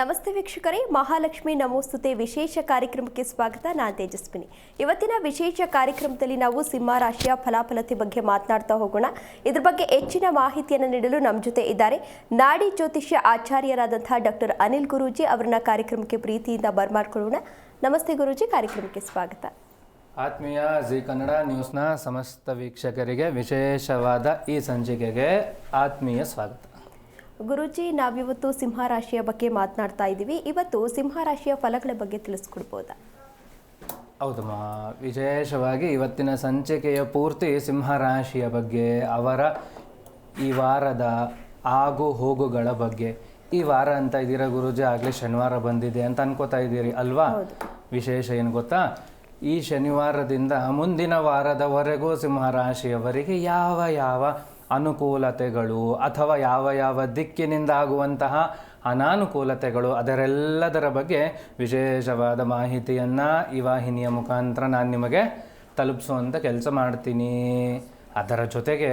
ನಮಸ್ತೆ ವೀಕ್ಷಕರೇ, ಮಹಾಲಕ್ಷ್ಮಿ ನಮೋಸ್ತುತೆ ವಿಶೇಷ ಕಾರ್ಯಕ್ರಮಕ್ಕೆ ಸ್ವಾಗತ. ನಾನು ತೇಜಸ್ವಿನಿ. ಇವತ್ತಿನ ವಿಶೇಷ ಕಾರ್ಯಕ್ರಮದಲ್ಲಿ ನಾವು ಸಿಂಹ ರಾಶಿಯ ಫಲಾಫಲತೆ ಬಗ್ಗೆ ಮಾತನಾಡ್ತಾ ಹೋಗೋಣ. ಇದ್ರ ಬಗ್ಗೆ ಹೆಚ್ಚಿನ ಮಾಹಿತಿಯನ್ನು ನೀಡಲು ನಮ್ಮ ಜೊತೆ ಇದ್ದಾರೆ ನಾಡಿ ಜ್ಯೋತಿಷ್ಯ ಆಚಾರ್ಯರಾದಂತಹ ಡಾಕ್ಟರ್ ಅನಿಲ್ ಗುರೂಜಿ. ಅವರನ್ನ ಕಾರ್ಯಕ್ರಮಕ್ಕೆ ಪ್ರೀತಿಯಿಂದ ಬರ್ಮಾಡ್ಕೊಳ್ಳೋಣ. ನಮಸ್ತೆ ಗುರೂಜಿ, ಕಾರ್ಯಕ್ರಮಕ್ಕೆ ಸ್ವಾಗತ. ಆತ್ಮೀಯ ಜಿ ಕನ್ನಡ ನ್ಯೂಸ್ನ ಸಮಸ್ತ ವೀಕ್ಷಕರಿಗೆ ವಿಶೇಷವಾದ ಈ ಸಂಚಿಕೆಗೆ ಆತ್ಮೀಯ ಸ್ವಾಗತ. ಗುರೂಜಿ, ನಾವಿವತ್ತು ಸಿಂಹ ರಾಶಿಯ ಬಗ್ಗೆ ಮಾತನಾಡ್ತಾ ಇದ್ದೀವಿ. ಇವತ್ತು ಸಿಂಹ ರಾಶಿಯ ಫಲಗಳ ಬಗ್ಗೆ ತಿಳಿಸ್ಕೊಡ್ಬೋದಾ? ಹೌದಮ್ಮ, ವಿಶೇಷವಾಗಿ ಇವತ್ತಿನ ಸಂಚಿಕೆಯ ಪೂರ್ತಿ ಸಿಂಹ ರಾಶಿಯ ಬಗ್ಗೆ, ಅವರ ಈ ವಾರದ ಆಗು ಹೋಗುಗಳ ಬಗ್ಗೆ. ಈ ವಾರ ಅಂತ ಇದ್ದೀರಾ ಗುರೂಜಿ, ಆಗಲೇ ಶನಿವಾರ ಬಂದಿದೆ ಅಂತ ಅನ್ಕೋತಾ ಇದ್ದೀರಿ ಅಲ್ವಾ? ವಿಶೇಷ ಏನು ಗೊತ್ತಾ, ಈ ಶನಿವಾರದಿಂದ ಮುಂದಿನ ವಾರದವರೆಗೂ ಸಿಂಹ ರಾಶಿಯವರಿಗೆ ಯಾವ ಯಾವ ಅನುಕೂಲತೆಗಳು ಅಥವಾ ಯಾವ ಯಾವ ದಿಕ್ಕಿನಿಂದ ಆಗುವಂತಹ ಅನಾನುಕೂಲತೆಗಳು, ಅದರೆಲ್ಲದರ ಬಗ್ಗೆ ವಿಶೇಷವಾದ ಮಾಹಿತಿಯನ್ನು ಈ ವಾಹಿನಿಯ ಮುಖಾಂತರ ನಾನು ನಿಮಗೆ ತಲುಪಿಸುವಂಥ ಕೆಲಸ ಮಾಡ್ತೀನಿ. ಅದರ ಜೊತೆಗೆ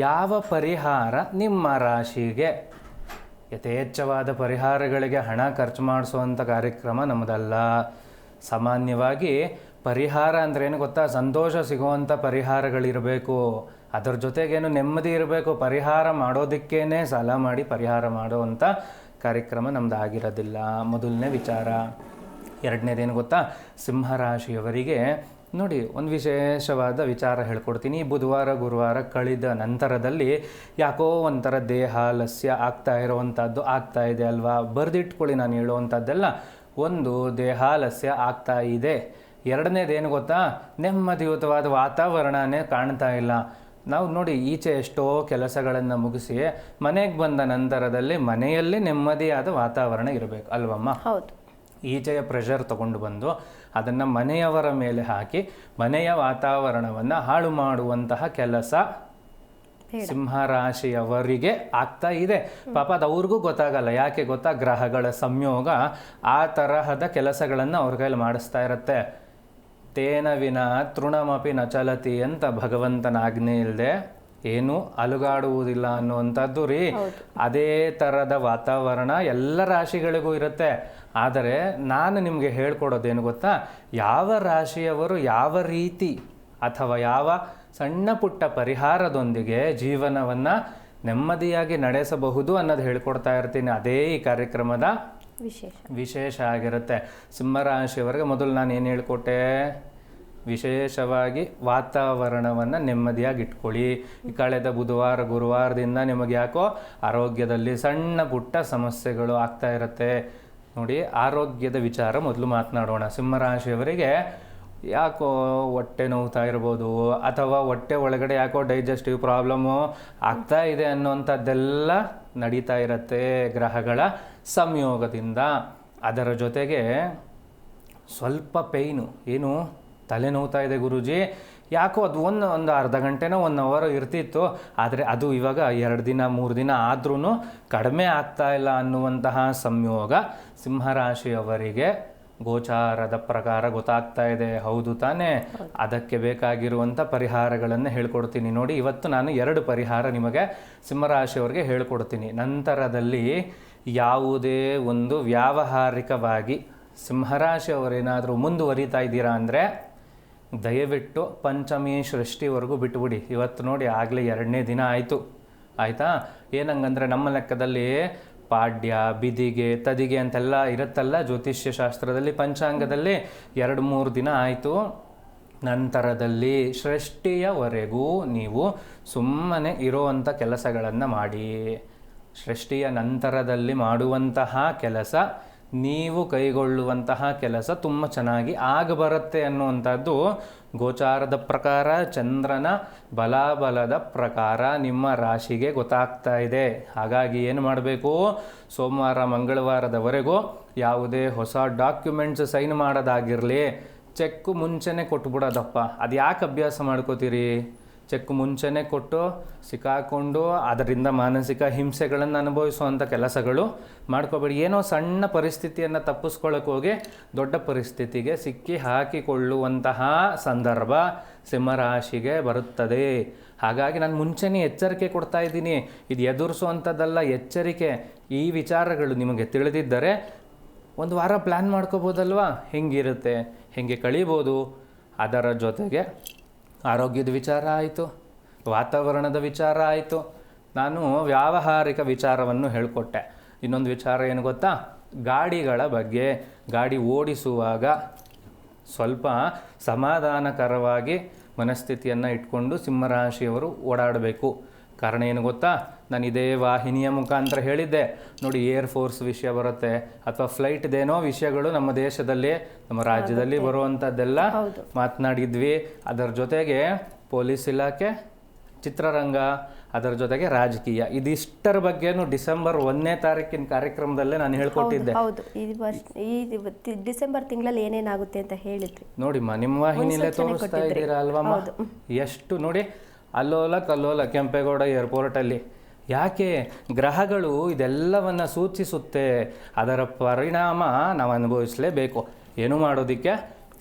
ಯಾವ ಪರಿಹಾರ ನಿಮ್ಮ ರಾಶಿಗೆ, ಯಥೇಚ್ಛವಾದ ಪರಿಹಾರಗಳಿಗೆ ಹಣ ಖರ್ಚು ಮಾಡಿಸುವಂಥ ಕಾರ್ಯಕ್ರಮ ನಮ್ಮದಲ್ಲ. ಸಾಮಾನ್ಯವಾಗಿ ಪರಿಹಾರ ಅಂದ್ರೇನು ಗೊತ್ತಾ, ಸಂತೋಷ ಸಿಗುವಂಥ ಪರಿಹಾರಗಳಿರಬೇಕು. ಅದರ ಜೊತೆಗೇನು ನೆಮ್ಮದಿ ಇರಬೇಕು. ಪರಿಹಾರ ಮಾಡೋದಕ್ಕೇನೆ ಸಾಲ ಮಾಡಿ ಪರಿಹಾರ ಮಾಡುವಂಥ ಕಾರ್ಯಕ್ರಮ ನಮ್ದು ಆಗಿರೋದಿಲ್ಲ. ಮೊದಲನೇ ವಿಚಾರ. ಎರಡನೇದೇನು ಗೊತ್ತಾ, ಸಿಂಹರಾಶಿಯವರಿಗೆ ನೋಡಿ ಒಂದು ವಿಶೇಷವಾದ ವಿಚಾರ ಹೇಳ್ಕೊಡ್ತೀನಿ. ಬುಧವಾರ ಗುರುವಾರ ಕಳೆದ ನಂತರದಲ್ಲಿ ಯಾಕೋ ಒಂಥರ ದೇಹಾಲಸ್ಯ ಆಗ್ತಾ ಇರೋವಂಥದ್ದು ಆಗ್ತಾ ಇದೆ ಅಲ್ವಾ? ಬರೆದಿಟ್ಕೊಳ್ಳಿ ನಾನು ಹೇಳುವಂಥದ್ದೆಲ್ಲ. ಒಂದು, ದೇಹಾಲಸ್ಯ ಆಗ್ತಾ ಇದೆ. ಎರಡನೇದೇನು ಗೊತ್ತಾ, ನೆಮ್ಮದಿಯುತವಾದ ವಾತಾವರಣನೇ ಕಾಣ್ತಾ ಇಲ್ಲ. ನಾವು ನೋಡಿ ಈಚೆ ಎಷ್ಟೋ ಕೆಲಸಗಳನ್ನು ಮುಗಿಸಿ ಮನೆಗೆ ಬಂದ ನಂತರದಲ್ಲಿ ಮನೆಯಲ್ಲಿ ನೆಮ್ಮದಿಯಾದ ವಾತಾವರಣ ಇರಬೇಕು ಅಲ್ವಮ್ಮ? ಹೌದು. ಈಚೆಯ ಪ್ರೆಷರ್ ತಗೊಂಡು ಬಂದು ಅದನ್ನು ಮನೆಯವರ ಮೇಲೆ ಹಾಕಿ ಮನೆಯ ವಾತಾವರಣವನ್ನು ಹಾಳು ಮಾಡುವಂತಹ ಕೆಲಸ ಸಿಂಹರಾಶಿಯವರಿಗೆ ಆಗ್ತಾ ಇದೆ. ಪಾಪ ಅದು ಅವ್ರಿಗೂ ಗೊತ್ತಾಗಲ್ಲ. ಯಾಕೆ ಗೊತ್ತಾ, ಗ್ರಹಗಳ ಸಂಯೋಗ ಆ ತರಹದ ಕೆಲಸಗಳನ್ನು ಅವ್ರ ಕೈಲಿ ಮಾಡಿಸ್ತಾ ಇರುತ್ತೆ. ತೇನ ವಿನ ತೃಣಮಪಿ ನ ಚಲತಿ ಅಂತ ಭಗವಂತನ ಆಜ್ಞೆ ಇಲ್ಲದೆ ಏನು ಅಲುಗಾಡುವುದಿಲ್ಲ ಅನ್ನುವಂಥದ್ದು ರೀ. ಅದೇ ಥರದ ವಾತಾವರಣ ಎಲ್ಲ ರಾಶಿಗಳಿಗೂ ಇರುತ್ತೆ. ಆದರೆ ನಾನು ನಿಮಗೆ ಹೇಳ್ಕೊಡೋದೇನು ಗೊತ್ತಾ, ಯಾವ ರಾಶಿಯವರು ಯಾವ ರೀತಿ ಅಥವಾ ಯಾವ ಸಣ್ಣ ಪುಟ್ಟ ಪರಿಹಾರದೊಂದಿಗೆ ಜೀವನವನ್ನು ನೆಮ್ಮದಿಯಾಗಿ ನಡೆಸಬಹುದು ಅನ್ನೋದು ಹೇಳ್ಕೊಡ್ತಾ ಇರ್ತೀನಿ. ಅದೇ ಈ ಕಾರ್ಯಕ್ರಮದ ವಿಶೇಷ ಆಗಿರುತ್ತೆ. ಸಿಂಹರಾಶಿಯವರಿಗೆ ಮೊದಲು ನಾನು ಏನು ಹೇಳ್ಕೊಟ್ಟೆ, ವಿಶೇಷವಾಗಿ ವಾತಾವರಣವನ್ನು ನೆಮ್ಮದಿಯಾಗಿ ಇಟ್ಕೊಳ್ಳಿ. ಕಳೆದ ಬುಧವಾರ ಗುರುವಾರದಿಂದ ನಿಮಗೆ ಯಾಕೋ ಆರೋಗ್ಯದಲ್ಲಿ ಸಣ್ಣ ಪುಟ್ಟ ಸಮಸ್ಯೆಗಳು ಆಗ್ತಾ ಇರುತ್ತೆ. ನೋಡಿ, ಆರೋಗ್ಯದ ವಿಚಾರ ಮೊದಲು ಮಾತನಾಡೋಣ. ಸಿಂಹರಾಶಿಯವರಿಗೆ ಯಾಕೋ ಹೊಟ್ಟೆ ನೋವ್ತಾ ಇರ್ಬೋದು, ಅಥವಾ ಹೊಟ್ಟೆ ಒಳಗಡೆ ಯಾಕೋ ಡೈಜೆಸ್ಟಿವ್ ಪ್ರಾಬ್ಲಮ್ಮು ಆಗ್ತಾ ಇದೆ ಅನ್ನೋಂಥದ್ದೆಲ್ಲ ನಡೀತಾ ಇರುತ್ತೆ ಗ್ರಹಗಳ ಸಂಯೋಗದಿಂದ. ಅದರ ಜೊತೆಗೆ ಸ್ವಲ್ಪ ಪೇಯ್ನು, ಏನು ತಲೆ ನೋವ್ತಾ ಇದೆ ಗುರೂಜಿ, ಯಾಕೋ ಅದು ಒಂದು ಅರ್ಧ ಗಂಟೆನೋ 1 ಅವರ್ ಇರ್ತಿತ್ತು, ಆದರೆ ಅದು ಇವಾಗ 2 ದಿನ 3 ದಿನ ಆದ್ರೂ ಕಡಿಮೆ ಆಗ್ತಾ ಇಲ್ಲ ಅನ್ನುವಂತಹ ಸಂಯೋಗ ಸಿಂಹರಾಶಿಯವರಿಗೆ ಗೋಚಾರದ ಪ್ರಕಾರ ಗೊತ್ತಾಗ್ತಾ ಇದೆ. ಹೌದು ತಾನೇ? ಅದಕ್ಕೆ ಬೇಕಾಗಿರುವಂಥ ಪರಿಹಾರಗಳನ್ನು ಹೇಳ್ಕೊಡ್ತೀನಿ. ನೋಡಿ, ಇವತ್ತು ನಾನು 2 ಪರಿಹಾರ ನಿಮಗೆ ಸಿಂಹರಾಶಿಯವರಿಗೆ ಹೇಳ್ಕೊಡ್ತೀನಿ. ನಂತರದಲ್ಲಿ ಯಾವುದೇ ಒಂದು ವ್ಯಾವಹಾರಿಕವಾಗಿ ಸಿಂಹರಾಶಿಯವರೇನಾದರೂ ಮುಂದುವರಿತಾ ಇದ್ದೀರಾ ಅಂದರೆ ದಯವಿಟ್ಟು ಪಂಚಮಿ ಸೃಷ್ಟಿವರೆಗೂ ಬಿಟ್ಟುಬಿಡಿ. ಇವತ್ತು ನೋಡಿ ಆಗಲೇ 2ನೇ ದಿನ ಆಯಿತು, ಆಯಿತಾ? ಏನಂಗಂದರೆ ನಮ್ಮ ಲೆಕ್ಕದಲ್ಲಿ ಪಾಡ್ಯ, ಬಿದಿಗೆ, ತದಿಗೆ ಅಂತೆಲ್ಲ ಇರುತ್ತಲ್ಲ ಜ್ಯೋತಿಷ್ಯ ಶಾಸ್ತ್ರದಲ್ಲಿ, ಪಂಚಾಂಗದಲ್ಲಿ 2-3 ದಿನ ಆಯಿತು. ನಂತರದಲ್ಲಿ ಸೃಷ್ಟಿಯವರೆಗೂ ನೀವು ಸುಮ್ಮನೆ ಇರೋವಂಥ ಕೆಲಸಗಳನ್ನು ಮಾಡಿ. ಸೃಷ್ಟಿಯ ನಂತರದಲ್ಲಿ ಮಾಡುವಂತಹ ಕೆಲಸ, ನೀವು ಕೈಗೊಳ್ಳುವಂತಹ ಕೆಲಸ ತುಂಬ ಚೆನ್ನಾಗಿ ಆಗಬರುತ್ತೆ ಅನ್ನುವಂಥದ್ದು ಗೋಚಾರದ ಪ್ರಕಾರ, ಚಂದ್ರನ ಬಲಾಬಲದ ಪ್ರಕಾರ ನಿಮ್ಮ ರಾಶಿಗೆ ಗೊತ್ತಾಗ್ತಾ ಇದೆ. ಹಾಗಾಗಿ ಏನು ಮಾಡಬೇಕು, ಸೋಮವಾರ ಮಂಗಳವಾರದವರೆಗೂ ಯಾವುದೇ ಹೊಸ ಡಾಕ್ಯುಮೆಂಟ್ಸ್ ಸೈನ್ ಮಾಡೋದಾಗಿರಲಿ, ಚೆಕ್ ಮುಂಚೆನೇ ಕೊಟ್ಬಿಡೋದಪ್ಪ. ಅದು ಯಾಕೆ ಅಭ್ಯಾಸ ಮಾಡ್ಕೋತೀರಿ? ಚೆಕ್ ಮುಂಚೆನೇ ಕೊಟ್ಟು ಸಿಕ್ಕಾಕೊಂಡು ಅದರಿಂದ ಮಾನಸಿಕ ಹಿಂಸೆಗಳನ್ನು ಅನುಭವಿಸುವಂಥ ಕೆಲಸಗಳು ಮಾಡ್ಕೋಬೇಡಿ. ಏನೋ ಸಣ್ಣ ಪರಿಸ್ಥಿತಿಯನ್ನು ತಪ್ಪಿಸ್ಕೊಳ್ಳೋಕೆ ಹೋಗಿ ದೊಡ್ಡ ಪರಿಸ್ಥಿತಿಗೆ ಸಿಕ್ಕಿ ಹಾಕಿಕೊಳ್ಳುವಂತಹ ಸಂದರ್ಭ ಸಿಂಹರಾಶಿಗೆ ಬರುತ್ತದೆ. ಹಾಗಾಗಿ ನಾನು ಮುಂಚೆನೇ ಎಚ್ಚರಿಕೆ ಕೊಡ್ತಾ ಇದ್ದೀನಿ. ಇದು ಎದುರಿಸುವಂಥದ್ದಲ್ಲ, ಎಚ್ಚರಿಕೆ. ಈ ವಿಚಾರಗಳು ನಿಮಗೆ ತಿಳಿದಿದ್ದರೆ ಒಂದು ವಾರ ಪ್ಲ್ಯಾನ್ ಮಾಡ್ಕೋಬೋದಲ್ವಾ, ಹೆಂಗಿರುತ್ತೆ, ಹೆಂಗೆ ಕಳೀಬೋದು. ಅದರ ಜೊತೆಗೆ ಆರೋಗ್ಯದ ವಿಚಾರ ಆಯಿತು, ವಾತಾವರಣದ ವಿಚಾರ ಆಯಿತು, ನಾನು ವ್ಯಾವಹಾರಿಕ ವಿಚಾರವನ್ನು ಹೇಳಿಕೊಟ್ಟೆ. ಇನ್ನೊಂದು ವಿಚಾರ ಏನು ಗೊತ್ತಾ, ಗಾಡಿಗಳ ಬಗ್ಗೆ. ಗಾಡಿ ಓಡಿಸುವಾಗ ಸ್ವಲ್ಪ ಸಮಾಧಾನಕರವಾಗಿ ಮನಸ್ಥಿತಿಯನ್ನು ಇಟ್ಕೊಂಡು ಸಿಂಹರಾಶಿಯವರು ಓಡಾಡಬೇಕು. ಕಾರಣ ಏನು ಗೊತ್ತಾ, ನಾನು ಇದೇ ವಾಹಿನಿಯ ಮುಖಾಂತರ ಹೇಳಿದ್ದೆ ನೋಡಿ, ಏರ್ ಫೋರ್ಸ್ ವಿಷಯ ಬರುತ್ತೆ ಅಥವಾ ಫ್ಲೈಟ್ದೇನೋ ವಿಷಯಗಳು ನಮ್ಮ ದೇಶದಲ್ಲಿ, ನಮ್ಮ ರಾಜ್ಯದಲ್ಲಿ ಬರುವಂಥದ್ದೆಲ್ಲ ಮಾತನಾಡಿದ್ವಿ. ಅದರ ಜೊತೆಗೆ ಪೊಲೀಸ್ ಇಲಾಖೆ, ಚಿತ್ರರಂಗ, ಅದರ ಜೊತೆಗೆ ರಾಜಕೀಯ, ಇದಿಷ್ಟರ ಬಗ್ಗೆನೂ ಡಿಸೆಂಬರ್ 1ನೇ ತಾರೀಕಿನ ಕಾರ್ಯಕ್ರಮದಲ್ಲೇ ನಾನು ಹೇಳ್ಕೊಟ್ಟಿದ್ದೆ. ಹೌದು, ಈ ಡಿಸೆಂಬರ್ ತಿಂಗಳಲ್ಲಿ ಏನೇನಾಗುತ್ತೆ ಅಂತ ಹೇಳಿದ್ರಿ. ನೋಡಿಮ್ಮ, ನಿಮ್ಮ ವಾಹಿನಿಯಲ್ಲೇ ತೋರಿಸ್ತಾ ಇದ್ದೀರಾ ಅಲ್ವಮ್ಮ, ಎಷ್ಟು ನೋಡಿ, ಅಲ್ಲೋಲ ಕಲ್ಲೋಲ ಕೆಂಪೇಗೌಡ ಏರ್ಪೋರ್ಟಲ್ಲಿ. ಯಾಕೆ? ಗ್ರಹಗಳು ಇದೆಲ್ಲವನ್ನು ಸೂಚಿಸುತ್ತೆ, ಅದರ ಪರಿಣಾಮ ನಾವು ಅನುಭವಿಸಲೇಬೇಕು, ಏನೂ ಮಾಡೋದಕ್ಕೆ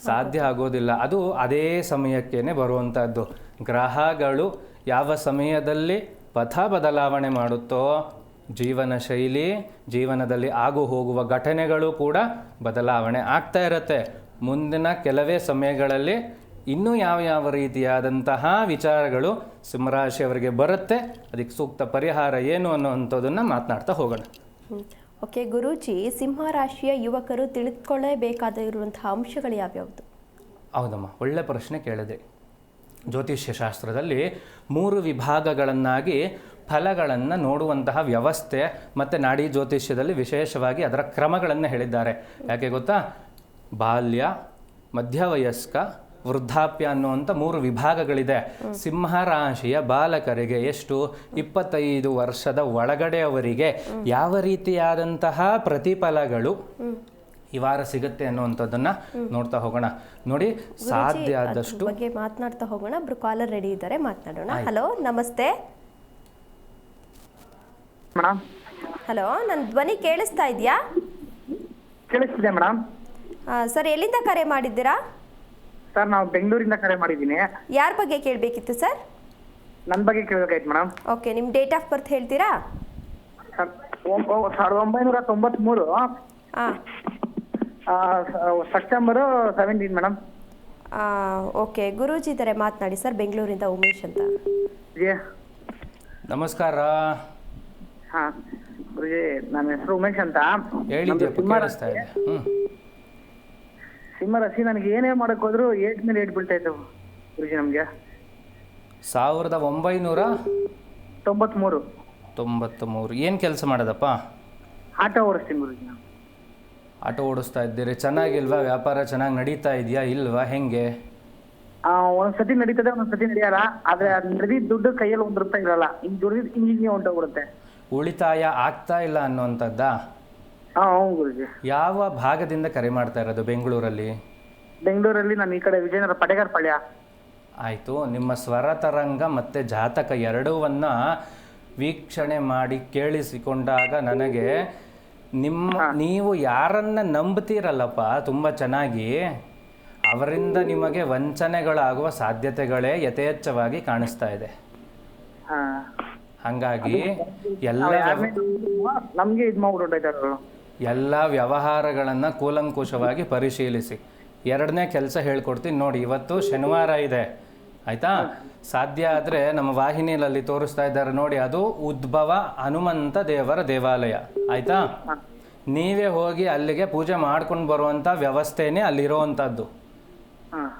ಸಾಧ್ಯ ಆಗೋದಿಲ್ಲ. ಅದು ಅದೇ ಸಮಯಕ್ಕೇ ಬರುವಂಥದ್ದು. ಗ್ರಹಗಳು ಯಾವ ಸಮಯದಲ್ಲಿ ಪಥ ಬದಲಾವಣೆ ಮಾಡುತ್ತೋ, ಜೀವನ ಶೈಲಿ, ಜೀವನದಲ್ಲಿ ಆಗು ಹೋಗುವ ಘಟನೆಗಳು ಕೂಡ ಬದಲಾವಣೆ ಆಗ್ತಾ ಇರುತ್ತೆ. ಮುಂದಿನ ಕೆಲವೇ ಸಮಯಗಳಲ್ಲಿ ಇನ್ನೂ ಯಾವ ರೀತಿಯಾದಂತಹ ವಿಚಾರಗಳು ಸಿಂಹರಾಶಿಯವರಿಗೆ ಬರುತ್ತೆ, ಅದಕ್ಕೆ ಸೂಕ್ತ ಪರಿಹಾರ ಏನು ಅನ್ನೋವಂಥದ್ದನ್ನು ಮಾತನಾಡ್ತಾ ಹೋಗೋಣ. ಓಕೆ ಗುರೂಜಿ, ಸಿಂಹರಾಶಿಯ ಯುವಕರು ತಿಳಿದುಕೊಳ್ಳಬೇಕಾಗಿರುವಂತಹ ಅಂಶಗಳು ಯಾವ್ಯಾವುದು? ಹೌದಮ್ಮ, ಒಳ್ಳೆ ಪ್ರಶ್ನೆ ಕೇಳಿದೆ. ಜ್ಯೋತಿಷ್ಯ ಶಾಸ್ತ್ರದಲ್ಲಿ 3 ವಿಭಾಗಗಳನ್ನಾಗಿ ಫಲಗಳನ್ನು ನೋಡುವಂತಹ ವ್ಯವಸ್ಥೆ ಮತ್ತು ನಾಡಿ ಜ್ಯೋತಿಷ್ಯದಲ್ಲಿ ವಿಶೇಷವಾಗಿ ಅದರ ಕ್ರಮಗಳನ್ನು ಹೇಳಿದ್ದಾರೆ. ಯಾಕೆ ಗೊತ್ತಾ, ಬಾಲ್ಯ, ಮಧ್ಯವಯಸ್ಕ, ವೃದ್ಧಾಪ್ಯ ಅನ್ನುವಂಥ 3 ವಿಭಾಗಗಳಿದೆ. ಸಿಂಹರಾಶಿಯ ಬಾಲಕರಿಗೆ ಎಷ್ಟು 25 ವರ್ಷದ ಒಳಗಡೆಯವರಿಗೆ ಯಾವ ರೀತಿಯಾದಂತಹ ಪ್ರತಿಫಲಗಳು ಈ ವಾರ ಸಿಗುತ್ತೆ ಅನ್ನುವಂಥದ್ದನ್ನು ನೋಡ್ತಾ ಹೋಗೋಣ. ನೋಡಿ, ಸಾಧ್ಯ ಆದಷ್ಟು ಬಗ್ಗೆ ಮಾತನಾಡ್ತಾ ಹೋಗೋಣ. ಒಬ್ರು ಕಾಲರ್ ರೆಡಿ ಇದ್ದಾರೆ, ಮಾತನಾಡೋಣ. ಹಲೋ, ನಮಸ್ತೆ. ಮೇಡಮ್, ಹಲೋ, ನನ್ನ ಧ್ವನಿ ಕೇಳಿಸ್ತಾ ಇದೆಯಾ? ಕೇಳಿಸ್ತಿದೆ ಮೇಡಮ್. ಸರ್, ಎಲ್ಲಿಂದ ಕರೆ ಮಾಡಿದ್ದೀರಾ? ಸರ್, ನಾವು ಬೆಂಗಳೂರಿಂದ ಕರೆ ಮಾಡಿದ್ದೀನಿ. ಯಾರ ಬಗ್ಗೆ ಕೇಳಬೇಕಿತ್ತು ಸರ್? ನನ್ನ ಬಗ್ಗೆ ಕೇಳಬೇಕಾಯ್ತು ಮೇಡಮ್. ಓಕೆ, ನಿಮ್ಮ ಡೇಟ್ ಆಫ್ ಬರ್ತ್ ಹೇಳ್ತೀರಾ? ಸರ್, 1993 ಹಾಂ, ಸೆಪ್ಟೆಂಬರ್ 17 ಮೇಡಮ್. ಓಕೆ, ಗುರೂಜಿ ಇದ್ದಾರೆ, ಮಾತನಾಡಿ ಸರ್. ಬೆಂಗಳೂರಿಂದ ಉಮೇಶ್ ಅಂತ. ನಮಸ್ಕಾರ. ಹಾಂ ಗುರುಜಿ, ನನ್ನ ಹೆಸರು ಉಮೇಶ್ ಅಂತ. ಸಿಂಹ ರಾಶಿ. ನನಗೆ ಏನೇ ಮಾಡಕ್ ಹೋದ್ರು ಏಟ್ ಮೇಲೆ ಏಟ್ ಬೀಳ್ತಾ ಇತ್ತು ಗುರುಜಿ. ನಮಗೆ 1993 ಏನು ಕೆಲಸ ಮಾಡೋದಪ್ಪ? ಆಟೋ ಓಡಿಸ್ತೀನಿ ಗುರುಜಿ. ಆಟೋ ಓಡಿಸ್ತಾ ಇದ್ದೀರಿ, ಚೆನ್ನಾಗಿಲ್ವಾ? ವ್ಯಾಪಾರ ಚೆನ್ನಾಗಿ ನಡೀತಾ ಇದೆಯಾ ಇಲ್ವಾ, ಹೆಂಗೆ? ಒಂದ್ಸತಿ ನಡೀತದೆ, ಒಂದೊಂದ್ಸತಿ ನಡೆಯಲ್ಲ. ಆದ್ರೆ ನಡೆದಿದ್ದ ದುಡ್ಡು ಕೈಯಲ್ಲಿ ₹1 ಇರಲ್ಲ. ಹಿಂಗ್ ದುಡಿದಿದ್ದು ಹಿಂಗೆ ಹೊಂಟೋಗ್ಬಿಡುತ್ತೆ. ಉಳಿತಾಯ ಆಗ್ತಾ ಇಲ್ಲ ಅನ್ನುವಂಥದ್ದಾ? ಹ್ಞೂ ಗುರುಜಿ. ಯಾವ ಭಾಗದಿಂದ ಕರೆ ಮಾಡ್ತಾ ಇರೋದು ಬೆಂಗಳೂರಲ್ಲಿ? ಬೆಂಗಳೂರಲ್ಲಿ ನಾನು ಈ ಕಡೆ ವಿಜಯನಗರ ಪಟೇಗಾರ್ ಪಾಳ್ಯ. ಆಯಿತು, ನಿಮ್ಮ ಸ್ವರ ತರಂಗ ಮತ್ತು ಜಾತಕ ಎರಡೂವನ್ನ ವೀಕ್ಷಣೆ ಮಾಡಿ ಕೇಳಿಸಿಕೊಂಡಾಗ ನನಗೆ ನೀವು ಯಾರನ್ನ ನಂಬ್ತೀರಲ್ಲಪ್ಪ ತುಂಬ ಚೆನ್ನಾಗಿ, ಅವರಿಂದ ನಿಮಗೆ ವಂಚನೆಗಳಾಗುವ ಸಾಧ್ಯತೆಗಳೇ ಯಥೇಚ್ಛವಾಗಿ ಕಾಣಿಸ್ತಾ ಇದೆ. ಹಾಗಾಗಿ ನಮಗೆ ಇದು ಮಾಡ್ಬಿಟ್ಟು ಎಲ್ಲ ವ್ಯವಹಾರಗಳನ್ನು ಕೂಲಂಕುಷವಾಗಿ ಪರಿಶೀಲಿಸಿ. 2ನೇ ಕೆಲಸ ಹೇಳ್ಕೊಡ್ತೀನಿ ನೋಡಿ. ಇವತ್ತು ಶನಿವಾರ ಇದೆ, ಆಯಿತಾ? ಸಾಧ್ಯ ಆದರೆ ನಮ್ಮ ವಾಹಿನಿಯಲ್ಲಿ ತೋರಿಸ್ತಾ ಇದ್ದಾರೆ ನೋಡಿ, ಅದು ಉದ್ಭವ ಹನುಮಂತ ದೇವರ ದೇವಾಲಯ, ಆಯಿತಾ? ನೀವೇ ಹೋಗಿ ಅಲ್ಲಿಗೆ ಪೂಜೆ ಮಾಡ್ಕೊಂಡು ಬರುವಂಥ ವ್ಯವಸ್ಥೆನೇ ಅಲ್ಲಿರೋವಂಥದ್ದು.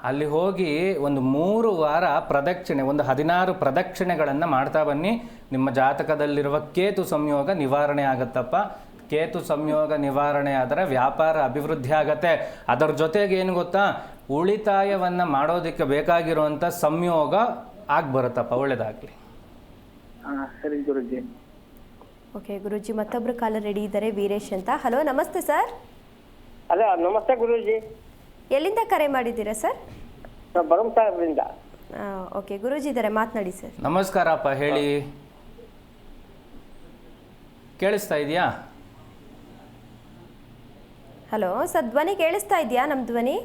ಅಲ್ಲಿ ಹೋಗಿ ಒಂದು 3 ವಾರ ಪ್ರದಕ್ಷಿಣೆ, ಒಂದು 16 ಪ್ರದಕ್ಷಿಣೆಗಳನ್ನು ಮಾಡ್ತಾ ಬನ್ನಿ. ನಿಮ್ಮ ಜಾತಕದಲ್ಲಿರುವ ಕೇತು ಸಂಯೋಗ ನಿವಾರಣೆ ಆಗತ್ತಪ್ಪ. ಕೇತು ಸಂಯೋಗ ನಿವಾರಣೆ ಆದರೆ ವ್ಯಾಪಾರ ಅಭಿವೃದ್ಧಿ ಆಗತ್ತೆ. ಅದರ ಜೊತೆಗೆ ಏನು ಗೊತ್ತಾ, ಉಳಿತಾಯವನ್ನು ಮಾಡೋದಕ್ಕೆ ಬೇಕಾಗಿರುವಂಥ ಸಂಯೋಗ ಆಗ್ಬರುತ್ತಪ್ಪ. ಒಳ್ಳೆಯದಾಗಲಿ. ಸರಿ ಗುರುಜಿ. ಓಕೆ ಗುರುಜಿ, ಮತ್ತೊಬ್ರು ಕಾಲರ್ ರೆಡಿ ಇದ್ದಾರೆ, ವೀರೇಶ್ ಅಂತ. ಹಲೋ, ನಮಸ್ತೆ ಸರ್. ಹಲೋ, ನಮಸ್ತೆ ಗುರೂಜಿ. ಎಲ್ಲಿಂದ ಕರೆ ಮಾಡಿದ್ದೀರಾ ಸರ್? ಬರಂಸಾಗರದಿಂದ. ಓಕೆ, ಗುರೂಜಿ ಇದ್ದಾರೆ, ಮಾತನಾಡಿ ಸರ್. ನಮಸ್ಕಾರಪ್ಪ, ಹೇಳಿ. ಕೇಳಿಸ್ತಾ ಇದೆಯಾ? ಹಲೋ ಸರ್, ಧ್ವನಿ ಕೇಳಿಸ್ತಾ ಇದೆಯಾ? ನಮ್ಮ ಧ್ವನಿ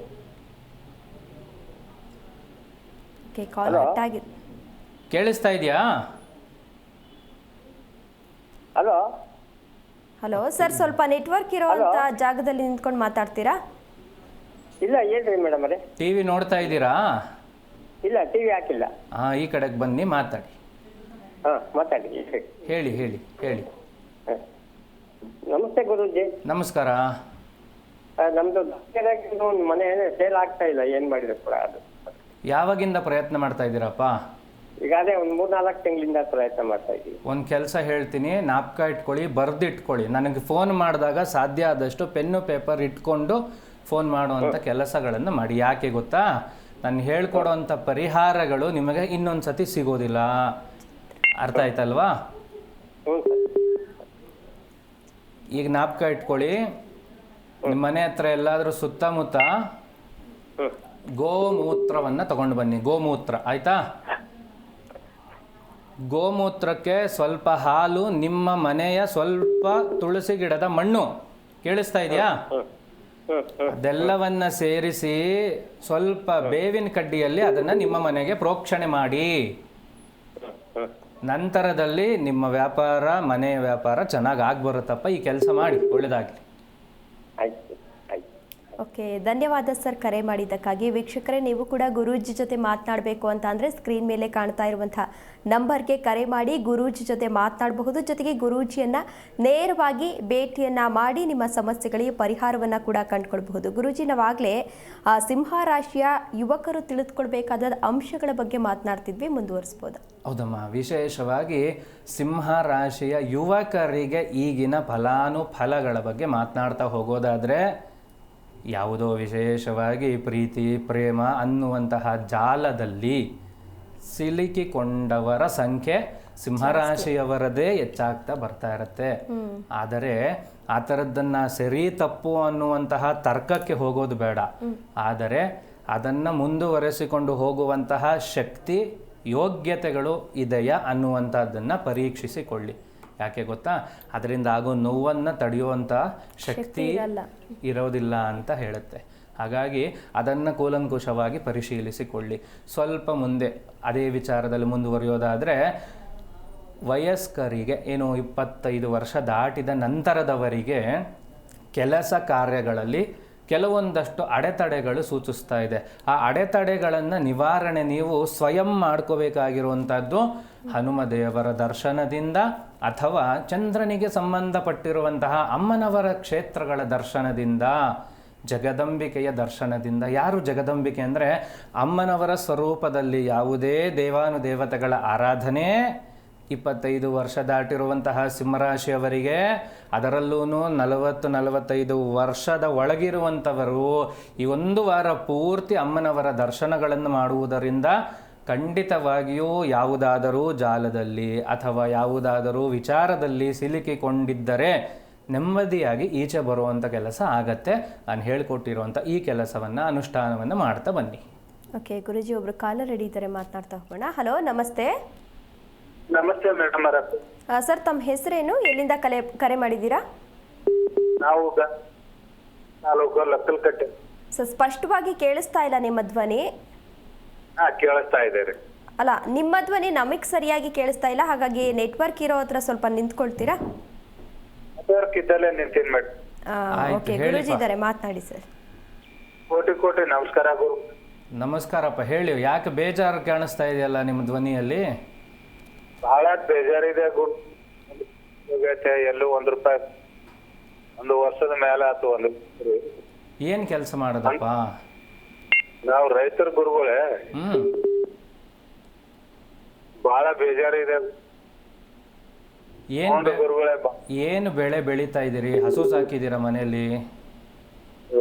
ಓಕೆ, ಕಾಲ್ ಕಟ್ ಆಗಿದೆ. ಕೇಳಿಸ್ತಾ ಇದೆಯಾ? ಹಲೋ ಹಲೋ ಸರ್, ಸ್ವಲ್ಪ ನೆಟ್ವರ್ಕ್ ಇರೋವಂಥ ಜಾಗದಲ್ಲಿ ನಿಂತ್ಕೊಂಡು ಮಾತಾಡ್ತೀರಾ? ಇಲ್ಲ ಹೇಳ್ರಿ ಮೇಡಮ್ ಅವರೇ. ಟಿವಿ ನೋಡ್ತಾ ಇದ್ದೀರಾ? ಇಲ್ಲ ಟಿವಿ ಹಾಕಿಲ್ಲ. ಈ ಕಡೆಗೆ ಬನ್ನಿ, ಮಾತಾಡಿ. ಮಾತಾಡಿ. ಹೇಳಿ ಹೇಳಿ ಹೇಳಿ. ನಮಸ್ತೆ ಗುರೂಜಿ. ನಮಸ್ಕಾರ. ನಮ್ದು ಒಂದು ಮನೆ ಸೇಲ್ ಆಗ್ತಾ ಇಲ್ಲ, ಏನ್ ಮಾಡಿದ್ರೆ ಕೂಡ ಅದು. ಯಾವಾಗಿಂದ ಪ್ರಯತ್ನ ಮಾಡ್ತಾ ಇದ್ದೀರಪ್ಪ? ಈಗ ಅದೇ ಒಂದು 3-4 ತಿಂಗಳಿಂದ ಪ್ರಯತ್ನ ಮಾಡ್ತಾ ಇದ್ದೀವಿ. ಒಂದು ಕೆಲಸ ಹೇಳ್ತೀನಿ, ಜ್ಞಾಪಕ ಇಟ್ಕೊಳ್ಳಿ, ಬರೆದಿಟ್ಕೊಳ್ಳಿ. ನನಗೆ ಫೋನ್ ಮಾಡಿದಾಗ ಸಾಧ್ಯ ಆದಷ್ಟು ಪೆನ್ನು ಪೇಪರ್ ಇಟ್ಕೊಂಡು ಫೋನ್ ಮಾಡುವಂಥ ಕೆಲಸಗಳನ್ನು ಮಾಡಿ. ಯಾಕೆ ಗೊತ್ತಾ, ನಾನು ಹೇಳ್ಕೊಡೋವಂಥ ಪರಿಹಾರಗಳು ನಿಮಗೆ ಇನ್ನೊಂದು ಸತಿ ಸಿಗೋದಿಲ್ಲ. ಅರ್ಥ ಆಯ್ತಲ್ವಾ? ಈಗ ಜ್ಞಾಪಕ ಇಟ್ಕೊಳ್ಳಿ, ನಿಮ್ಮ ಮನೆ ಹತ್ರ ಎಲ್ಲಾದರೂ ಸುತ್ತಮುತ್ತ ಗೋಮೂತ್ರವನ್ನು ತಗೊಂಡು ಬನ್ನಿ. ಗೋಮೂತ್ರ ಆಯ್ತಾ? ಗೋಮೂತ್ರಕ್ಕೆ ಸ್ವಲ್ಪ ಹಾಲು, ನಿಮ್ಮ ಮನೆಯ ಸ್ವಲ್ಪ ತುಳಸಿ ಗಿಡದ ಮಣ್ಣು, ಕೇಳಿಸ್ತಾ ಇದೆಯಾ? ಅದೆಲ್ಲವನ್ನ ಸೇರಿಸಿ ಸ್ವಲ್ಪ ಬೇವಿನ ಕಡ್ಡಿಯಲ್ಲಿ ಅದನ್ನು ನಿಮ್ಮ ಮನೆಗೆ ಪ್ರೋಕ್ಷಣೆ ಮಾಡಿ. ನಂತರದಲ್ಲಿ ನಿಮ್ಮ ವ್ಯಾಪಾರ, ಮನೆಯ ವ್ಯಾಪಾರ ಚೆನ್ನಾಗಿ ಆಗ್ಬರುತ್ತಪ್ಪ. ಈ ಕೆಲಸ ಮಾಡಿ, ಒಳ್ಳೆಯದಾಗಲಿ. ಓಕೆ, ಧನ್ಯವಾದ ಸರ್ ಕರೆ ಮಾಡಿದ್ದಕ್ಕಾಗಿ. ವೀಕ್ಷಕರೇ, ನೀವು ಕೂಡ ಗುರೂಜಿ ಜೊತೆ ಮಾತನಾಡಬೇಕು ಅಂತ ಅಂದರೆ ಸ್ಕ್ರೀನ್ ಮೇಲೆ ಕಾಣ್ತಾ ಇರುವಂಥ ನಂಬರ್ಗೆ ಕರೆ ಮಾಡಿ ಗುರೂಜಿ ಜೊತೆ ಮಾತನಾಡಬಹುದು. ಜೊತೆಗೆ ಗುರೂಜಿಯನ್ನು ನೇರವಾಗಿ ಭೇಟಿಯನ್ನು ಮಾಡಿ ನಿಮ್ಮ ಸಮಸ್ಯೆಗಳಿಗೆ ಪರಿಹಾರವನ್ನು ಕೂಡ ಕಂಡುಕೊಳ್ಬಹುದು. ಗುರೂಜಿ, ನಾವಾಗಲೇ ಸಿಂಹ ರಾಶಿಯ ಯುವಕರು ತಿಳಿದುಕೊಳ್ಬೇಕಾದ ಅಂಶಗಳ ಬಗ್ಗೆ ಮಾತನಾಡ್ತಿದ್ವಿ, ಮುಂದುವರಿಸ್ಬೋದು? ಹೌದಮ್ಮ, ವಿಶೇಷವಾಗಿ ಸಿಂಹ ರಾಶಿಯ ಯುವಕರಿಗೆ ಈಗಿನ ಫಲಾನುಫಲಗಳ ಬಗ್ಗೆ ಮಾತನಾಡ್ತಾ ಹೋಗೋದಾದರೆ, ಯಾವುದೋ ವಿಶೇಷವಾಗಿ ಪ್ರೀತಿ ಪ್ರೇಮ ಅನ್ನುವಂತಹ ಜಾಲದಲ್ಲಿ ಸಿಲುಕಿಕೊಂಡವರ ಸಂಖ್ಯೆ ಸಿಂಹರಾಶಿಯವರದೇ ಹೆಚ್ಚಾಗ್ತಾ ಬರ್ತಾ ಇರತ್ತೆ. ಆದರೆ ಆ ಥರದ್ದನ್ನು ಸರಿ ತಪ್ಪು ಅನ್ನುವಂತಹ ತರ್ಕಕ್ಕೆ ಹೋಗೋದು ಬೇಡ. ಆದರೆ ಅದನ್ನು ಮುಂದುವರೆಸಿಕೊಂಡು ಹೋಗುವಂತಹ ಶಕ್ತಿ, ಯೋಗ್ಯತೆಗಳು ಇದೆಯಾ ಅನ್ನುವಂಥದ್ದನ್ನು ಪರೀಕ್ಷಿಸಿಕೊಳ್ಳಿ. ಯಾಕೆ ಗೊತ್ತಾ, ಅದರಿಂದ ಆಗೋ ನೋವನ್ನು ತಡೆಯುವಂಥ ಶಕ್ತಿ ಇರೋದಿಲ್ಲ ಅಂತ ಹೇಳುತ್ತೆ. ಹಾಗಾಗಿ ಅದನ್ನು ಕೂಲಂಕುಷವಾಗಿ ಪರಿಶೀಲಿಸಿಕೊಳ್ಳಿ. ಸ್ವಲ್ಪ ಮುಂದೆ ಅದೇ ವಿಚಾರದಲ್ಲಿ ಮುಂದುವರಿಯೋದಾದರೆ, ವಯಸ್ಕರಿಗೆ ಏನು 25 ವರ್ಷ ದಾಟಿದ ನಂತರದವರಿಗೆ ಕೆಲಸ ಕಾರ್ಯಗಳಲ್ಲಿ ಕೆಲವೊಂದಷ್ಟು ಅಡೆತಡೆಗಳು ಸೂಚಿಸ್ತಾ ಇದೆ. ಆ ಅಡೆತಡೆಗಳನ್ನು ನಿವಾರಣೆ ನೀವು ಸ್ವಯಂ ಮಾಡ್ಕೋಬೇಕಾಗಿರುವಂಥದ್ದು ಹನುಮದೇವರ ದರ್ಶನದಿಂದ ಅಥವಾ ಚಂದ್ರನಿಗೆ ಸಂಬಂಧಪಟ್ಟಿರುವಂತಹ ಅಮ್ಮನವರ ಕ್ಷೇತ್ರಗಳ ದರ್ಶನದಿಂದ, ಜಗದಂಬಿಕೆಯ ದರ್ಶನದಿಂದ. ಯಾರು ಜಗದಂಬಿಕೆ ಅಂದರೆ ಅಮ್ಮನವರ ಸ್ವರೂಪದಲ್ಲಿ ಯಾವುದೇ ದೇವಾನುದೇವತೆಗಳ ಆರಾಧನೆ 25 ವರ್ಷ ದಾಟಿರುವಂತಹ ಸಿಂಹರಾಶಿಯವರಿಗೆ, ಅದರಲ್ಲೂ 40-45 ವರ್ಷದ ಒಳಗಿರುವಂಥವರು ಈ 1 ವಾರ ಪೂರ್ತಿ ಅಮ್ಮನವರ ದರ್ಶನಗಳನ್ನು ಮಾಡುವುದರಿಂದ ಖಂಡಿತವಾಗಿಯೂ ಯಾವುದಾದರೂ ಜಾಲದಲ್ಲಿ ಅಥವಾ ಯಾವುದಾದರೂ ವಿಚಾರದಲ್ಲಿ ಸಿಲುಕಿಕೊಂಡಿದ್ದರೆ ನೆಮ್ಮದಿಯಾಗಿ ಈಚೆ ಬರುವಂಥ ಕೆಲಸ ಆಗತ್ತೆ. ನಾನು ಹೇಳಿಕೊಟ್ಟಿರುವಂಥ ಈ ಕೆಲಸವನ್ನು ಅನುಷ್ಠಾನವನ್ನು ಮಾಡ್ತಾ ಬನ್ನಿ. ಓಕೆ ಗುರುಜಿ, ಒಬ್ರು ಕಾಲರ್ ರೆಡಿ ಇದ್ದಾರೆ, ಮಾತನಾಡ್ತಾ ಹೋಗೋಣ. ಹಲೋ, ನಮಸ್ತೆ. ನಮಸ್ತೆ ಮೇಡಮ್. ಸರ್, ತಮ್ಮ ಹೆಸರೇನು, ಎಲ್ಲಿಂದ ಕರೆ ಮಾಡಿದ್ದೀರಾ? ನಾವು ತಾಲೂಕು ಲಕ್ಕಲ್ಕಟ್ಟೆ. ಸರ್, ಸ್ಪಷ್ಟವಾಗಿ ಕೇಳಿಸ್ತಾ ಇಲ್ಲ ನಿಮ್ಮ ಧ್ವನಿ. ಕೇಳಿಸ್ತಾ ಇದೆ ರೀ. ಅಲ್ಲ, ನಿಮ್ಮ ಧ್ವನಿ ನಮಗೆ ಸರಿಯಾಗಿ ಕೇಳಿಸ್ತಾ ಇಲ್ಲ. ಹಾಗಾಗಿ ನೆಟ್ವರ್ಕ್ ಇರೋ ಹತ್ರ ಸ್ವಲ್ಪ ನಿಂತ್ಕೊಳ್ತೀರಾ? ನೆಟ್ವರ್ಕ್ ಇದ್ದಲ್ಲೇ ನಿಂತೀನಿ ಮೇಡಮ್. ಓಕೆ, ಗುರುಜಿ ಇದ್ದಾರೆ, ಮಾತನಾಡಿ ಸರ್. ಕೋಟಿ ಕೋಟಿ ನಮಸ್ಕಾರ ಗುರು. ನಮಸ್ಕಾರಪ್ಪ, ಹೇಳಿ. ಯಾಕೆ ಬೇಜಾರು ಕಾಣಿಸ್ತಾ ಇದೆಯಲ್ಲ ನಿಮ್ಮ ಧ್ವನಿಯಲ್ಲಿ? ಬಹಳ ಬೇಜಾರಿದೆ ಗುರು. ಎಲ್ಲೂ ₹1 1 ವರ್ಷದ ಮೇಲೆ ಆತು. ಏನು ಕೆಲಸ ಮಾಡೋದಪ್ಪ? ನಾವು ರೈತರ ಗುರುಗಳೇ. ಬಹಳ ಬೇಜಾರಿದೆ ಗುರುಗಳೇ. ಏನು ಬೆಳೆ ಬೆಳೀತಾ ಇದ್ದೀರಿ? ಹಸು ಸಾಕಿದ್ದೀರಾ ಮನೆಯಲ್ಲಿ?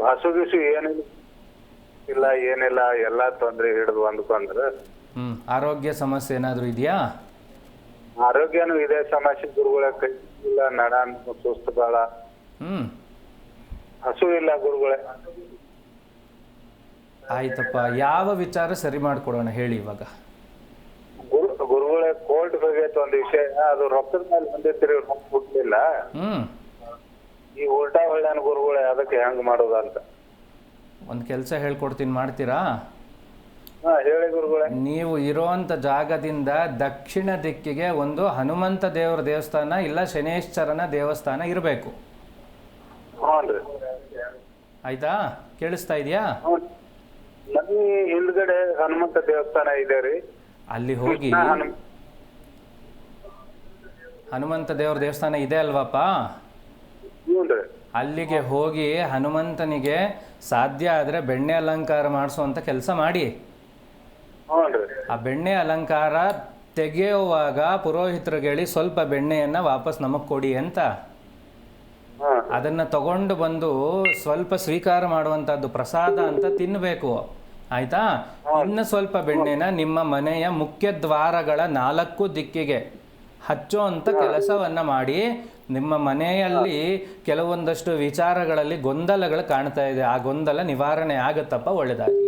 ಹಸು ಗಿಸು ಏನಿಲ್ಲ, ಏನಿಲ್ಲ, ಎಲ್ಲ ತೊಂದ್ರೆ ಹಿಡಿದು ಅಂದ್ಕೊಂಡ್ರೆ. ಆರೋಗ್ಯ ಸಮಸ್ಯೆ ಏನಾದರೂ ಇದೆಯಾ? ಆರೋಗ್ಯನೂ ಇದೆ ಸಮಸ್ಯೆ ಗುರುಗಳೇ. ಕೈ ಇಲ್ಲ, ನಡ ಸುಸ್ತು ಬಾಳ. ಹಸು ಇಲ್ಲ ಗುರುಗಳೇ. ಆಯ್ತಪ್ಪ, ಯಾವ ವಿಚಾರ ಸರಿ ಮಾಡ್ಕೊಡೋಣ ಹೇಳಿ ಇವಾಗ. ಗುರುಗಳೇ, ಕೋರ್ಟ್ ಬಗ್ಗೆ ಒಂದು ವಿಷಯ, ಅದು ರೊಕ್ಕದ ಮೇಲೆ ಬಂದಿರ್ತೀರಿ, ರೊಕ್ಕ ಕೊಡ್ಲಿಲ್ಲ. ಈ ಉಲ್ಟಾ ಹೊಳ್ಳ ಗುರುಗಳೇ, ಅದಕ್ಕೆ ಹೆಂಗ್ ಮಾಡೋದಂತ ಒಂದು ಕೆಲಸ ಹೇಳ್ಕೊಡ್ತೀನಿ, ಮಾಡ್ತೀರಾ? ಹಾ ಹೇಳಿ ಗುರುಗಳೇ. ನೀವು ಇರೋಂಥ ಜಾಗದಿಂದ ದಕ್ಷಿಣ ದಿಕ್ಕಿಗೆ ಒಂದು ಹನುಮಂತ ದೇವರ ದೇವಸ್ಥಾನ ಇಲ್ಲ ಶನೇಶ್ವರನ ದೇವಸ್ಥಾನ ಇರಬೇಕು. ಹ್ಞೂನ್ರಿ. ಆಯ್ತಾ? ಕೇಳಿಸ್ತಾ ಇದೆಯಾ? ಮನೆ ಹಿಂದ್ಗಡೆ ಹನುಮಂತ ದೇವಸ್ಥಾನ ಇದೆ ರೀ. ಅಲ್ಲಿ ಹೋಗಿ ಹನುಮಂತ ದೇವರ ದೇವಸ್ಥಾನ ಇದೆ ಅಲ್ವಪ್ಪ, ಹ್ಞೂನ್ರಿ. ಅಲ್ಲಿಗೆ ಹೋಗಿ ಹನುಮಂತನಿಗೆ ಸಾಧ್ಯ ಆದರೆ ಬೆಣ್ಣೆ ಅಲಂಕಾರ ಮಾಡಿಸುವಂಥ ಕೆಲಸ ಮಾಡಿ. ಹ್ಞೂನ್ರಿ. ಆ ಬೆಣ್ಣೆ ಅಲಂಕಾರ ತೆಗೆಯುವಾಗ ಪುರೋಹಿತರಿಗೆ ಹೇಳಿ ಸ್ವಲ್ಪ ಬೆಣ್ಣೆಯನ್ನು ವಾಪಸ್ ನಮಗೆ ಕೊಡಿ ಅಂತ. ಅದನ್ನು ತಗೊಂಡು ಬಂದು ಸ್ವಲ್ಪ ಸ್ವೀಕಾರ ಮಾಡುವಂಥದ್ದು ಪ್ರಸಾದ ಅಂತ ತಿನ್ನಬೇಕು. ಆಯ್ತಾ? ಇನ್ನು ಸ್ವಲ್ಪ ಬೆಣ್ಣೆನ ನಿಮ್ಮ ಮನೆಯ ಮುಖ್ಯ ದ್ವಾರಗಳ 4 ದಿಕ್ಕಿಗೆ ಹಚ್ಚೋ ಅಂತ ಕೆಲಸವನ್ನ ಮಾಡಿ. ನಿಮ್ಮ ಮನೆಯಲ್ಲಿ ಕೆಲವೊಂದಷ್ಟು ವಿಚಾರಗಳಲ್ಲಿ ಗೊಂದಲಗಳು ಕಾಣ್ತಾ ಇದೆ, ಆ ಗೊಂದಲ ನಿವಾರಣೆ ಆಗುತ್ತಪ್ಪ. ಒಳ್ಳೆದಾಗಿ.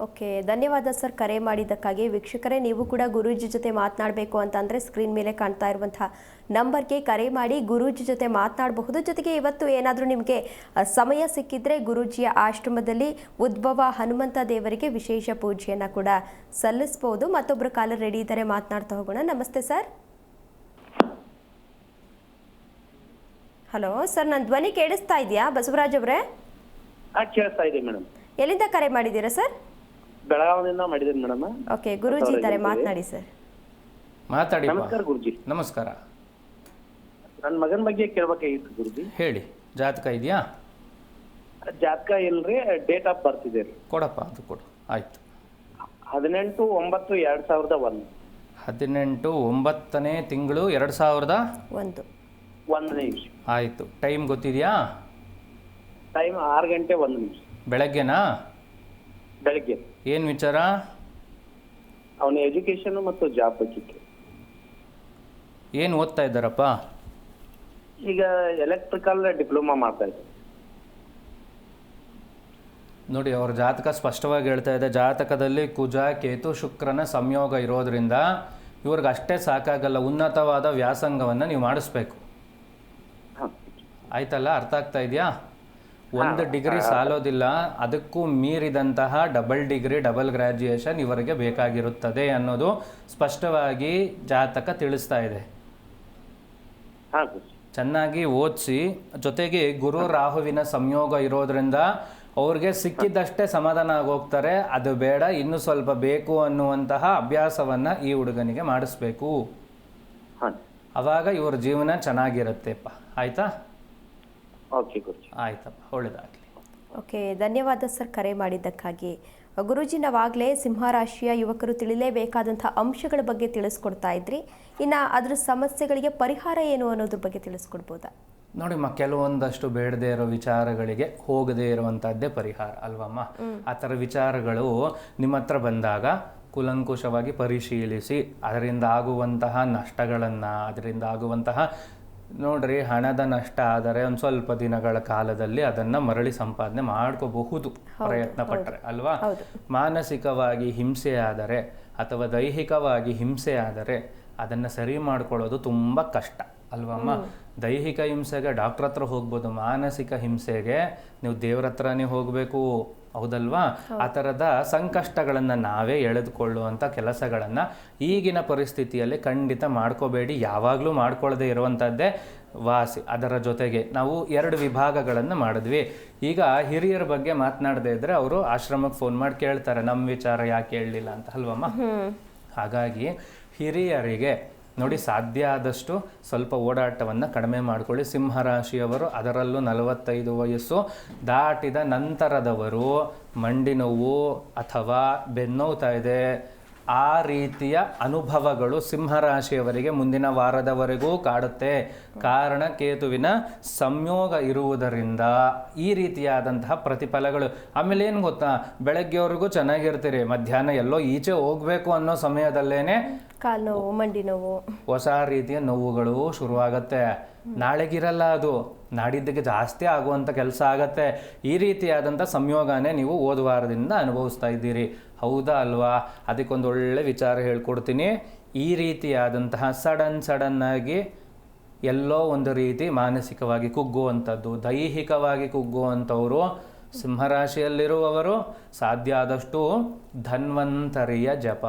ಓಕೆ, ಧನ್ಯವಾದ ಸರ್ ಕರೆ ಮಾಡಿದ್ದಕ್ಕಾಗಿ. ವೀಕ್ಷಕರೇ, ನೀವು ಕೂಡ ಗುರೂಜಿ ಜೊತೆ ಮಾತನಾಡಬೇಕು ಅಂತಂದರೆ ಸ್ಕ್ರೀನ್ ಮೇಲೆ ಕಾಣ್ತಾ ಇರುವಂತಹ ನಂಬರ್ಗೆ ಕರೆ ಮಾಡಿ ಗುರೂಜಿ ಜೊತೆ ಮಾತನಾಡಬಹುದು. ಜೊತೆಗೆ ಇವತ್ತು ಏನಾದರೂ ನಿಮಗೆ ಸಮಯ ಸಿಕ್ಕಿದ್ರೆ ಗುರೂಜಿಯ ಆಶ್ರಮದಲ್ಲಿ ಉದ್ಭವ ಹನುಮಂತ ದೇವರಿಗೆ ವಿಶೇಷ ಪೂಜೆಯನ್ನು ಕೂಡ ಸಲ್ಲಿಸ್ಬೋದು. ಮತ್ತೊಬ್ಬರು ಕಾಲರ್ ರೆಡಿ ಇದ್ದಾರೆ, ಮಾತನಾಡ್ತಾ ಹೋಗೋಣ. ನಮಸ್ತೆ ಸರ್. ಹಲೋ ಸರ್, ನನ್ನ ಧ್ವನಿ ಕೇಳಿಸ್ತಾ ಇದೆಯಾ ಬಸವರಾಜ್ ಅವರೇ? ಕೇಳಿಸ್ತಾ ಇದೆ ಮೇಡಮ್. ಎಲ್ಲಿಂದ ಕರೆ ಮಾಡಿದ್ದೀರಾ ಸರ್? ಬೆಳಗಾವಿಯಿಂದ ಮಾಡಿದ್ದೀನಿ ಮೇಡಮ್. ಓಕೆ, ಗುರೂಜಿ ಇದ್ದಾರೆ, ಮಾತನಾಡಿ ಸರ್. ಮಾತಾಡಿ. ನಮಸ್ಕಾರ ಗುರುಜಿ. ನಮಸ್ಕಾರ. ನನ್ನ ಮಗನ ಬಗ್ಗೆ ಕೇಳ್ಬೇಕಾಗಿತ್ತು ಗುರುಜಿ. ಹೇಳಿ, ಜಾತಕ ಇದೆಯಾ? ಜಾತಕ ಇಲ್ರಿ, ಡೇಟ್ ಆಫ್ ಬರ್ತ್ ಇದೆ ರೀ. ಕೊಡಪ್ಪ, ಅದು ಕೊಡು. ಆಯ್ತು. 18/9/2001. 18/9 ತಿಂಗಳು 2001. 1 ನಿಮಿಷ. ಆಯ್ತು. ಟೈಮ್ ಗೊತ್ತಿದೆಯಾ? ಟೈಮ್ 6 ಗಂಟೆ 1 ನಿಮಿಷ. ಬೆಳಗ್ಗೆನಾ? ಬೆಳಿಗ್ಗೆ. ಏನು ವಿಚಾರ? ಅವನ ಎಜುಕೇಶನ್ ಮತ್ತು ಜಾಬ್ ಬಗ್ಗೆ. ಏನು ಓದ್ತಾ ಇದ್ದಾರಪ್ಪ? ಈಗ ಎಲೆಕ್ಟ್ರಿಕಲ್ ಡಿಪ್ಲೊಮಾ ಮಾಡ್ತಾ ಇದ್ದಾರೆ. ನೋಡಿ, ಅವ್ರ ಜಾತಕ ಸ್ಪಷ್ಟವಾಗಿ ಹೇಳ್ತಾ ಇದೆ. ಜಾತಕದಲ್ಲಿ ಕುಜ ಕೇತು ಶುಕ್ರನ ಸಂಯೋಗ ಇರೋದ್ರಿಂದ ಇವ್ರಿಗೆ ಅಷ್ಟೇ ಸಾಕಾಗಲ್ಲ, ಉನ್ನತವಾದ ವ್ಯಾಸಂಗವನ್ನು ನೀವು ಮಾಡಿಸ್ಬೇಕು. ಆಯ್ತಲ್ಲ? ಅರ್ಥ ಆಗ್ತಾ ಇದೆಯಾ? 1 ಡಿಗ್ರಿ ಸಾಲೋದಿಲ್ಲ, ಅದಕ್ಕೂ ಮೀರಿದಂತಹ ಡಬಲ್ ಡಿಗ್ರಿ, ಡಬಲ್ ಗ್ರ್ಯಾಜುಯೇಷನ್ ಇವರಿಗೆ ಬೇಕಾಗಿರುತ್ತದೆ ಅನ್ನೋದು ಸ್ಪಷ್ಟವಾಗಿ ಜಾತಕ ತಿಳಿಸ್ತಾ ಇದೆ. ಚೆನ್ನಾಗಿ ಓದಿಸಿ. ಜೊತೆಗೆ ಗುರು ರಾಹುವಿನ ಸಂಯೋಗ ಇರೋದ್ರಿಂದ ಅವ್ರಿಗೆ ಸಿಕ್ಕಿದ್ದಷ್ಟೇ ಸಮಾಧಾನ ಆಗೋಗ್ತಾರೆ. ಅದು ಬೇಡ, ಇನ್ನೂ ಸ್ವಲ್ಪ ಬೇಕು ಅನ್ನುವಂತಹ ಅಭ್ಯಾಸವನ್ನು ಈ ಹುಡುಗನಿಗೆ ಮಾಡಿಸ್ಬೇಕು. ಆವಾಗ ಇವ್ರ ಜೀವನ ಚೆನ್ನಾಗಿರುತ್ತೆಪ್ಪ. ಆಯ್ತಾ? ಓಕೆ ಗುರುಜಿ. ಆಯ್ತಪ್ಪ, ಒಳ್ಳೆಯದಾಗಲಿ. ಓಕೆ, ಧನ್ಯವಾದ ಸರ್ ಕರೆ ಮಾಡಿದ್ದಕ್ಕಾಗಿ. ಗುರೂಜಿ, ನಾವಾಗಲೇ ಸಿಂಹರಾಶಿಯ ಯುವಕರು ತಿಳಿಲೇಬೇಕಾದಂಥ ಅಂಶಗಳ ಬಗ್ಗೆ ತಿಳಿಸ್ಕೊಡ್ತಾ ಇದ್ರಿ. ಇನ್ನು ಅದರ ಸಮಸ್ಯೆಗಳಿಗೆ ಪರಿಹಾರ ಏನು ಅನ್ನೋದ್ರ ಬಗ್ಗೆ ತಿಳಿಸ್ಕೊಡ್ಬೋದಾ? ನೋಡಿಮ್ಮ, ಕೆಲವೊಂದಷ್ಟು ಬೇಡದೇ ಇರೋ ವಿಚಾರಗಳಿಗೆ ಹೋಗದೇ ಇರುವಂಥದ್ದೇ ಪರಿಹಾರ ಅಲ್ವಮ್ಮ. ಆ ಥರ ವಿಚಾರಗಳು ನಿಮ್ಮ ಹತ್ರ ಬಂದಾಗ ಕೂಲಂಕುಷವಾಗಿ ಪರಿಶೀಲಿಸಿ ಅದರಿಂದ ಆಗುವಂತಹ ನಷ್ಟಗಳನ್ನು, ಅದರಿಂದ ಆಗುವಂತಹ ನೋಡ್ರಿ, ಹಣದ ನಷ್ಟ ಆದರೆ ಒಂದು ಸ್ವಲ್ಪ ದಿನಗಳ ಕಾಲದಲ್ಲಿ ಅದನ್ನು ಮರಳಿ ಸಂಪಾದನೆ ಮಾಡ್ಕೋಬಹುದು ಪ್ರಯತ್ನ ಪಟ್ಟರೆ ಅಲ್ವಾ. ಮಾನಸಿಕವಾಗಿ ಹಿಂಸೆ ಆದರೆ ಅಥವಾ ದೈಹಿಕವಾಗಿ ಹಿಂಸೆ ಆದರೆ ಅದನ್ನು ಸರಿ ಮಾಡ್ಕೊಳ್ಳೋದು ತುಂಬ ಕಷ್ಟ ಅಲ್ವಮ್ಮ. ದೈಹಿಕ ಹಿಂಸೆಗೆ ಡಾಕ್ಟ್ರ್ ಹತ್ರ ಹೋಗ್ಬೋದು, ಮಾನಸಿಕ ಹಿಂಸೆಗೆ ನೀವು ದೇವ್ರ ಹತ್ರನೇ ಹೋಗಬೇಕು. ಹೌದಲ್ವಾ? ಆ ಥರದ ಸಂಕಷ್ಟಗಳನ್ನು ನಾವೇ ಎಳೆದುಕೊಳ್ಳುವಂಥ ಕೆಲಸಗಳನ್ನು ಈಗಿನ ಪರಿಸ್ಥಿತಿಯಲ್ಲಿ ಖಂಡಿತ ಮಾಡ್ಕೋಬೇಡಿ. ಯಾವಾಗಲೂ ಮಾಡ್ಕೊಳ್ಳದೆ ಇರುವಂಥದ್ದೇ ವಾಸಿ. ಅದರ ಜೊತೆಗೆ ನಾವು 2 ವಿಭಾಗಗಳನ್ನು ಮಾಡಿದ್ವಿ. ಈಗ ಹಿರಿಯರ ಬಗ್ಗೆ ಮಾತನಾಡದೇ ಇದ್ದರೆ ಅವರು ಆಶ್ರಮಕ್ಕೆ ಫೋನ್ ಮಾಡಿ ಕೇಳ್ತಾರೆ, ನಮ್ಮ ವಿಚಾರ ಯಾಕೆ ಹೇಳಲಿಲ್ಲ ಅಂತ ಅಲ್ವಮ್ಮ. ಹಾಗಾಗಿ ಹಿರಿಯರಿಗೆ ನೋಡಿ, ಸಾಧ್ಯ ಆದಷ್ಟು ಸ್ವಲ್ಪ ಓಡಾಟವನ್ನು ಕಡಿಮೆ ಮಾಡಿಕೊಳ್ಳಿ. ಸಿಂಹರಾಶಿಯವರು, ಅದರಲ್ಲೂ 45 ವಯಸ್ಸು ದಾಟಿದ ನಂತರದವರು ಮಂಡಿ ನೋವು ಅಥವಾ ಬೆನ್ನೋವ್ತಾ ಇದೆ, ಆ ರೀತಿಯ ಅನುಭವಗಳು ಸಿಂಹರಾಶಿಯವರಿಗೆ ಮುಂದಿನ ವಾರದವರೆಗೂ ಕಾಡುತ್ತೆ. ಕಾರಣ ಕೇತುವಿನ ಸಂಯೋಗ ಇರುವುದರಿಂದ ಈ ರೀತಿಯಾದಂತಹ ಪ್ರತಿಫಲಗಳು. ಆಮೇಲೆ ಏನು ಗೊತ್ತಾ, ಬೆಳಗ್ಗೆವರೆಗೂ ಚೆನ್ನಾಗಿರ್ತೀರಿ, ಮಧ್ಯಾಹ್ನ ಎಲ್ಲೋ ಈಚೆ ಹೋಗಬೇಕು ಅನ್ನೋ ಸಮಯದಲ್ಲೇನೆ ಕಾಲು ನೋವು, ಮಂಡಿ ನೋವು, ಹೊಸ ರೀತಿಯ ನೋವುಗಳು ಶುರುವಾಗತ್ತೆ. ನಾಳೆಗಿರಲ್ಲ, ಅದು ನಾಡಿದ್ದಕ್ಕೆ ಜಾಸ್ತಿ ಆಗುವಂಥ ಕೆಲಸ ಆಗತ್ತೆ. ಈ ರೀತಿಯಾದಂಥ ಸಂಯೋಗನೇ ನೀವು ಹೋದ ವಾರದಿಂದ ಅನುಭವಿಸ್ತಾ ಇದ್ದೀರಿ. ಹೌದಾ ಅಲ್ವಾ? ಅದಕ್ಕೊಂದು ಒಳ್ಳೆ ವಿಚಾರ ಹೇಳ್ಕೊಡ್ತೀನಿ. ಈ ರೀತಿಯಾದಂತಹ ಸಡನ್ನಾಗಿ ಎಲ್ಲೋ ಒಂದು ರೀತಿ ಮಾನಸಿಕವಾಗಿ ಕುಗ್ಗುವಂಥದ್ದು, ದೈಹಿಕವಾಗಿ ಕುಗ್ಗುವಂಥವರು ಸಿಂಹರಾಶಿಯಲ್ಲಿರುವವರು ಸಾಧ್ಯ ಆದಷ್ಟು ಧನ್ವಂತರಿಯ ಜಪ.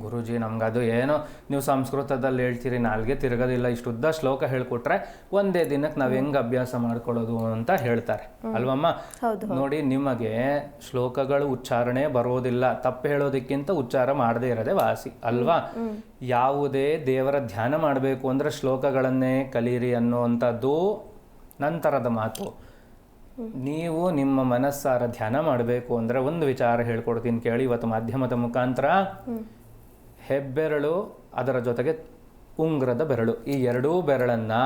ಗುರುಜಿ ನಮ್ಗದು ಏನೋ ನೀವು ಸಂಸ್ಕೃತದಲ್ಲಿ ಹೇಳ್ತೀರಿ, ನಾಲ್ಗೆ ತಿರುಗೋದಿಲ್ಲ, ಇಷ್ಟುದ್ದ ಶ್ಲೋಕ ಹೇಳ್ಕೊಟ್ರೆ ಒಂದೇ ದಿನಕ್ಕೆ ನಾವು ಹೆಂಗೆ ಅಭ್ಯಾಸ ಮಾಡ್ಕೊಳ್ಳೋದು ಅಂತ ಹೇಳ್ತಾರೆ ಅಲ್ವಮ್ಮ. ನೋಡಿ, ನಿಮಗೆ ಶ್ಲೋಕಗಳು ಉಚ್ಚಾರಣೆ ಬರೋದಿಲ್ಲ, ತಪ್ಪು ಹೇಳೋದಕ್ಕಿಂತ ಉಚ್ಚಾರ ಮಾಡದೇ ಇರೋದೇ ವಾಸಿ ಅಲ್ವಾ. ಯಾವುದೇ ದೇವರ ಧ್ಯಾನ ಮಾಡಬೇಕು ಅಂದರೆ ಶ್ಲೋಕಗಳನ್ನೇ ಕಲೀರಿ ಅನ್ನುವಂಥದ್ದು ನಂತರದ ಮಾತು. ನೀವು ನಿಮ್ಮ ಮನಸ್ಸಾರ ಧ್ಯಾನ ಮಾಡಬೇಕು ಅಂದರೆ ಒಂದು ವಿಚಾರ ಹೇಳ್ಕೊಡ್ತೀನಿ ಕೇಳಿ. ಇವತ್ತು ಮಾಧ್ಯಮದ ಮುಖಾಂತರ ಹೆಬ್ಬೆರಳು ಅದರ ಜೊತೆಗೆ ಉಂಗುರದ ಬೆರಳು, ಈ ಎರಡೂ ಬೆರಳನ್ನು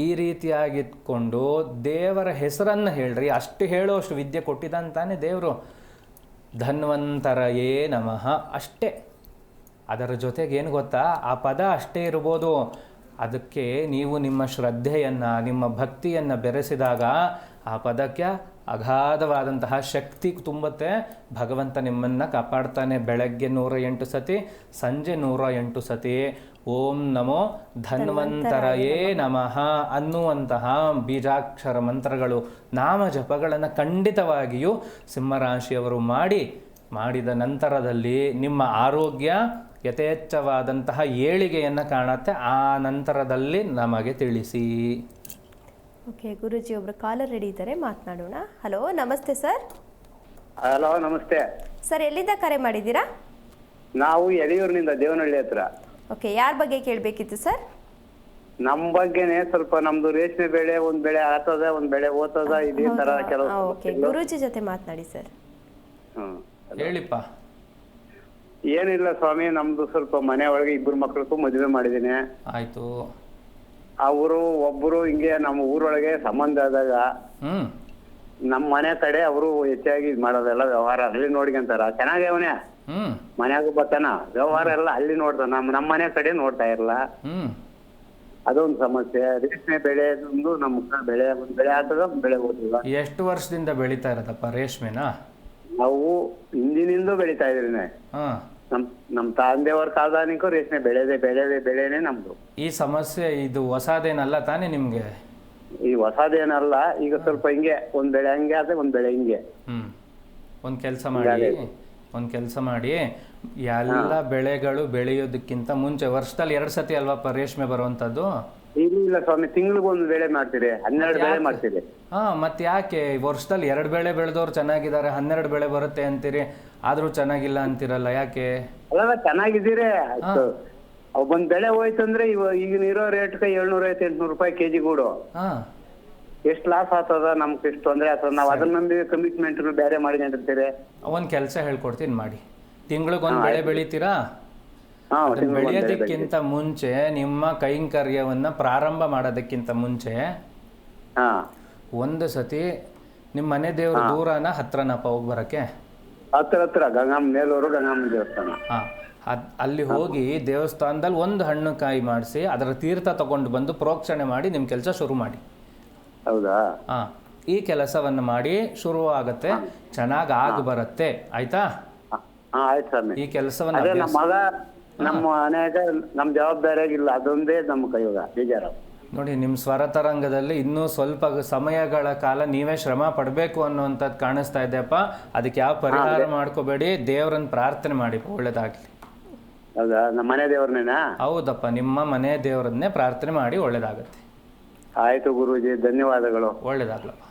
ಈ ರೀತಿಯಾಗಿಟ್ಕೊಂಡು ದೇವರ ಹೆಸರನ್ನು ಹೇಳ್ರಿ. ಅಷ್ಟು ಹೇಳೋಷ್ಟು ವಿದ್ಯೆ ಕೊಟ್ಟಿದ್ದಂತಾನೆ ದೇವರು. ಧನ್ವಂತರಯೇ ನಮಃ ಅಷ್ಟೇ. ಅದರ ಜೊತೆಗೆ ಏನು ಗೊತ್ತಾ, ಆ ಪದ ಅಷ್ಟೇ ಇರ್ಬೋದು, ಅದಕ್ಕೆ ನೀವು ನಿಮ್ಮ ಶ್ರದ್ಧೆಯನ್ನು ನಿಮ್ಮ ಭಕ್ತಿಯನ್ನು ಬೆರೆಸಿದಾಗ ಆ ಪದಕ್ಕೆ ಅಗಾಧವಾದಂತಹ ಶಕ್ತಿ ತುಂಬುತ್ತೆ. ಭಗವಂತ ನಿಮ್ಮನ್ನು ಕಾಪಾಡ್ತಾನೆ. ಬೆಳಗ್ಗೆ 108 ಸತಿ, ಸಂಜೆ 108 ಸತಿ ಓಂ ನಮೋ ಧನ್ವಂತರಯೇ ನಮಃ ಅನ್ನುವಂತಹ ಬೀಜಾಕ್ಷರ ಮಂತ್ರಗಳು, ನಾಮ ಜಪಗಳನ್ನು ಖಂಡಿತವಾಗಿಯೂ ಸಿಂಹರಾಶಿಯವರು ಮಾಡಿದ ನಂತರದಲ್ಲಿ ನಿಮ್ಮ ಆರೋಗ್ಯ ಯಥೇಚ್ಛವಾದಂತಹ ಏಳಿಗೆಯನ್ನು ಕಾಣುತ್ತೆ. ಆ ನಂತರದಲ್ಲಿ ನಮಗೆ ತಿಳಿಸಿ. ಓಕೆ ಗುರುಜಿ, ಒಬ್ರು ಕಾಲರ್ ರೆಡಿ ಇದ್ದಾರೆ, ಮಾತನಾಡೋಣ. ಹಲೋ, ನಮಸ್ತೆ ಸರ್. ಹಲೋ, ನಮಸ್ತೆ ಸರ್. ಎಲ್ಲಿಂದ ಕರೆ ಮಾಡಿದ್ದೀರಾ? ನಾವು ಯಡಿಯೂರಿನಿಂದ, ದೇವನಹಳ್ಳಿ ಹತ್ರ. ಓಕೆ, ಯಾರ ಬಗ್ಗೆ ಕೇಳಬೇಕಿತ್ತು ಸರ್? ನಮ್ ಬಗ್ಗೆನೆ ಸ್ವಲ್ಪ, ನಮ್ದು ರೇಷ್ಮೆ ಬೆಳೆ, ಒಂದ್ ಬೆಳೆ ಆತದ, ಒಂದ್ ಬೆಳೆ ಓದ್ತದ, ಇದೇ ತರ ಕೆಲವು. ಓಕೆ, ಗುರೂಜಿ ಜೊತೆ ಮಾತನಾಡಿ ಸರ್. ಹೇಳಿಪ್ಪ. ಏನಿಲ್ಲ ಸ್ವಾಮಿ, ನಮ್ದು ಸ್ವಲ್ಪ ಮನೆ ಒಳಗೆ 2 ಮಕ್ಳಿಗೂ ಮದುವೆ ಮಾಡಿದೀನಿ. ಆಯ್ತು. ಅವರು ಒಬ್ರು ಹಿಂಗೆ ನಮ್ಮ ಊರೊಳಗೆ ಸಂಬಂಧ ಆದಾಗ ನಮ್ ಮನೆ ಕಡೆ ಅವರು ಹೆಚ್ಚಾಗಿ ಇದ್ ಮಾಡೋದೆಲ್ಲ ವ್ಯವಹಾರ ಅಲ್ಲಿ ನೋಡ್ಕೊಂತಾರ. ಚೆನ್ನಾಗಿ ಅವನೇ ಮನ್ಯಾಗ ಬರ್ತಾನ, ವ್ಯವಹಾರ ಎಲ್ಲ ಅಲ್ಲಿ ನೋಡ್ತಾನ, ನಮ್ಮ ಮನೆ ಕಡೆ ನೋಡ್ತಾ ಇರಲ್ಲ. ಅದೊಂದು ಸಮಸ್ಯೆ. ರೇಷ್ಮೆ ಬೆಳೆ ನಮ್ಮ ಬೆಳೆ, ಒಂದ್ ಬೆಳೆ ಆಗ್ತದ, ಒಂದ್ ಬೆಳೆ ಓದಿಲ್ಲ. ಎಷ್ಟು ವರ್ಷದಿಂದ ಬೆಳೀತಾ ಇರೋದಪ್ಪ ರೇಷ್ಮೆನಾ? ನಾವು ಹಿಂದಿನಿಂದ ಬೆಳಿತಾ ಇದ್ರಿ. ನಮ್ ತಂದೆಯವ್ರ ಕಾಲದಾನಿಕೂ ರೇಷ್ಮೆ ಬೆಳೆನೇ ನಮ್ದು. ಈ ಸಮಸ್ಯೆ ಇದು ಹೊಸದೇನಲ್ಲ ತಾನೇ ನಿಮ್ಗೆ? ಈ ಹೊಸದೇನಲ್ಲ, ಈಗ ಸ್ವಲ್ಪ ಹಿಂಗೆ ಒಂದ್ ಬೆಳೆ ಹಂಗೆ ಆದ್ರೆ ಒಂದ್ ಬೆಳೆ ಹಿಂಗೆ. ಒಂದ್ ಕೆಲಸ ಮಾಡಿ ಎಲ್ಲ ಬೆಳೆಗಳು ಬೆಳೆಯೋದಕ್ಕಿಂತ ಮುಂಚೆ ವರ್ಷದಲ್ಲಿ 2 ಸತಿ ಅಲ್ವಪ್ಪ ರೇಷ್ಮೆ ಬರುವಂತದ್ದು? ಇಲ್ಲ ಸ್ವಾಮಿ, ತಿಂಗಳಿಗೊಂದು ಬೆಳೆ ಮಾಡ್ತೀರಿ, 12 ಬೆಳೆ ಮಾಡ್ತೀರಿ. ಮತ್ತೆ ಯಾಕೆ ವರ್ಷದಲ್ಲಿ 2 ಬೆಳೆ ಬೆಳೆದವ್ರು ಚೆನ್ನಾಗಿದ್ದಾರೆ, 12 ಬೆಳೆ ಬರುತ್ತೆ ಅಂತೀರಿ, ಆದ್ರೂ ಚೆನ್ನಾಗಿಲ್ಲ ಅಂತೀರಲ್ಲ, ಯಾಕೆ? ಅಲ್ಲ, ಚೆನ್ನಾಗಿದ್ದೀರಿ. ಒಂದ್ ಬೆಳೆ ಹೋಯ್ತಂದ್ರೆ ಈಗಿನ ಇರೋ ರೇಟ್ಗೆ 750-800 ರೂಪಾಯಿ ಕೆಜಿ ಗೂಡು. ಎಷ್ಟ್ ಲಾಸ್ ಆಗ್ತದ, ನಮ್ಗೆ ಎಷ್ಟು ತೊಂದ್ರೆ ಆಗ್ತದ. ನಾವ್ ಅದನ್ನ ನಂಬಿ ಕಮಿಟ್ಮೆಂಟ್ ಬೇರೆ ಮಾಡಿರ್ತೀರಿ. ಒಂದ್ ಕೆಲಸ ಹೇಳ್ಕೊಡ್ತೀನಿ ಮಾಡಿ. ತಿಂಗಳಿಗೊಂದು ಬೆಳೆ ಬೆಳಿತೀರಾ? ಬೆಳೆಯೋದಕ್ಕಿಂತ ಮುಂಚೆ ನಿಮ್ಮ ಕೈಂಕರ್ಯವನ್ನ ಪ್ರಾರಂಭ ಮಾಡೋದಕ್ಕಿಂತ ಮುಂಚೆ ಒಂದು ಸತಿ ನಿಮ್ಮ ಮನೆ ದೇವ್ರ ದೂರನ ಹತ್ರನಪ್ಪ ಹೋಗಿ ಬರಕ್ಕೆ? ಹತ್ರ ಗಂಗಮ್ಮ, ಮೇಲೂರು ಗಂಗಮ್ಮ ದೇವಸ್ಥಾನ. ಅಲ್ಲಿ ಹೋಗಿ ದೇವಸ್ಥಾನದಲ್ಲಿ ಒಂದು ಹಣ್ಣು ಕಾಯಿ ಮಾಡಿಸಿ ಅದರ ತೀರ್ಥ ತಗೊಂಡು ಬಂದು ಪ್ರೋಕ್ಷಣೆ ಮಾಡಿ ನಿಮ್ಮ ಕೆಲಸ ಶುರು ಮಾಡಿ. ಹೌದಾ? ಈ ಕೆಲಸವನ್ನು ಮಾಡಿ ಶುರು ಆಗತ್ತೆ, ಚೆನ್ನಾಗಿ ಆಗಿ ಬರುತ್ತೆ. ಆಯ್ತಾ? ಆಯ್ತು ಸ್ವಾಮಿ. ಈ ಕೆಲಸವನ್ನು ನಮ್ಮ ಮಗ ನಮ್ಮ ಮನೆಯಾಗ ನಮ್ ಜವಾಬ್ದಾರಿಯಾಗಿಲ್ಲ, ಅದೊಂದೇ ನಮ್ಮ ಕೈಯಾಗ ಬೇಜಾರ. ನೋಡಿ, ನಿಮ್ಮ ಸ್ವರತರಂಗದಲ್ಲಿ ಇನ್ನೂ ಸ್ವಲ್ಪ ಸಮಯಗಳ ಕಾಲ ನೀವೇ ಶ್ರಮ ಪಡಬೇಕು ಅನ್ನುವಂಥದ್ದು ಕಾಣಿಸ್ತಾ ಇದೆಯಪ್ಪ. ಅದಕ್ಕೆ ಯಾವ ಪರಿಹಾರ ಮಾಡ್ಕೋಬೇಡಿ, ದೇವರನ್ನ ಪ್ರಾರ್ಥನೆ ಮಾಡಿ, ಒಳ್ಳೇದಾಗ್ಲಿ. ಹೌದಾ? ನಮ್ಮ ಮನೆ ದೇವ್ರನೇನಾ? ಹೌದಪ್ಪ, ನಿಮ್ಮ ಮನೆ ದೇವರನ್ನೇ ಪ್ರಾರ್ಥನೆ ಮಾಡಿ, ಒಳ್ಳೇದಾಗತ್ತೆ. ಆಯ್ತು ಗುರೂಜಿ, ಧನ್ಯವಾದಗಳು. ಒಳ್ಳೇದಾಗ್ಲಪ್ಪ.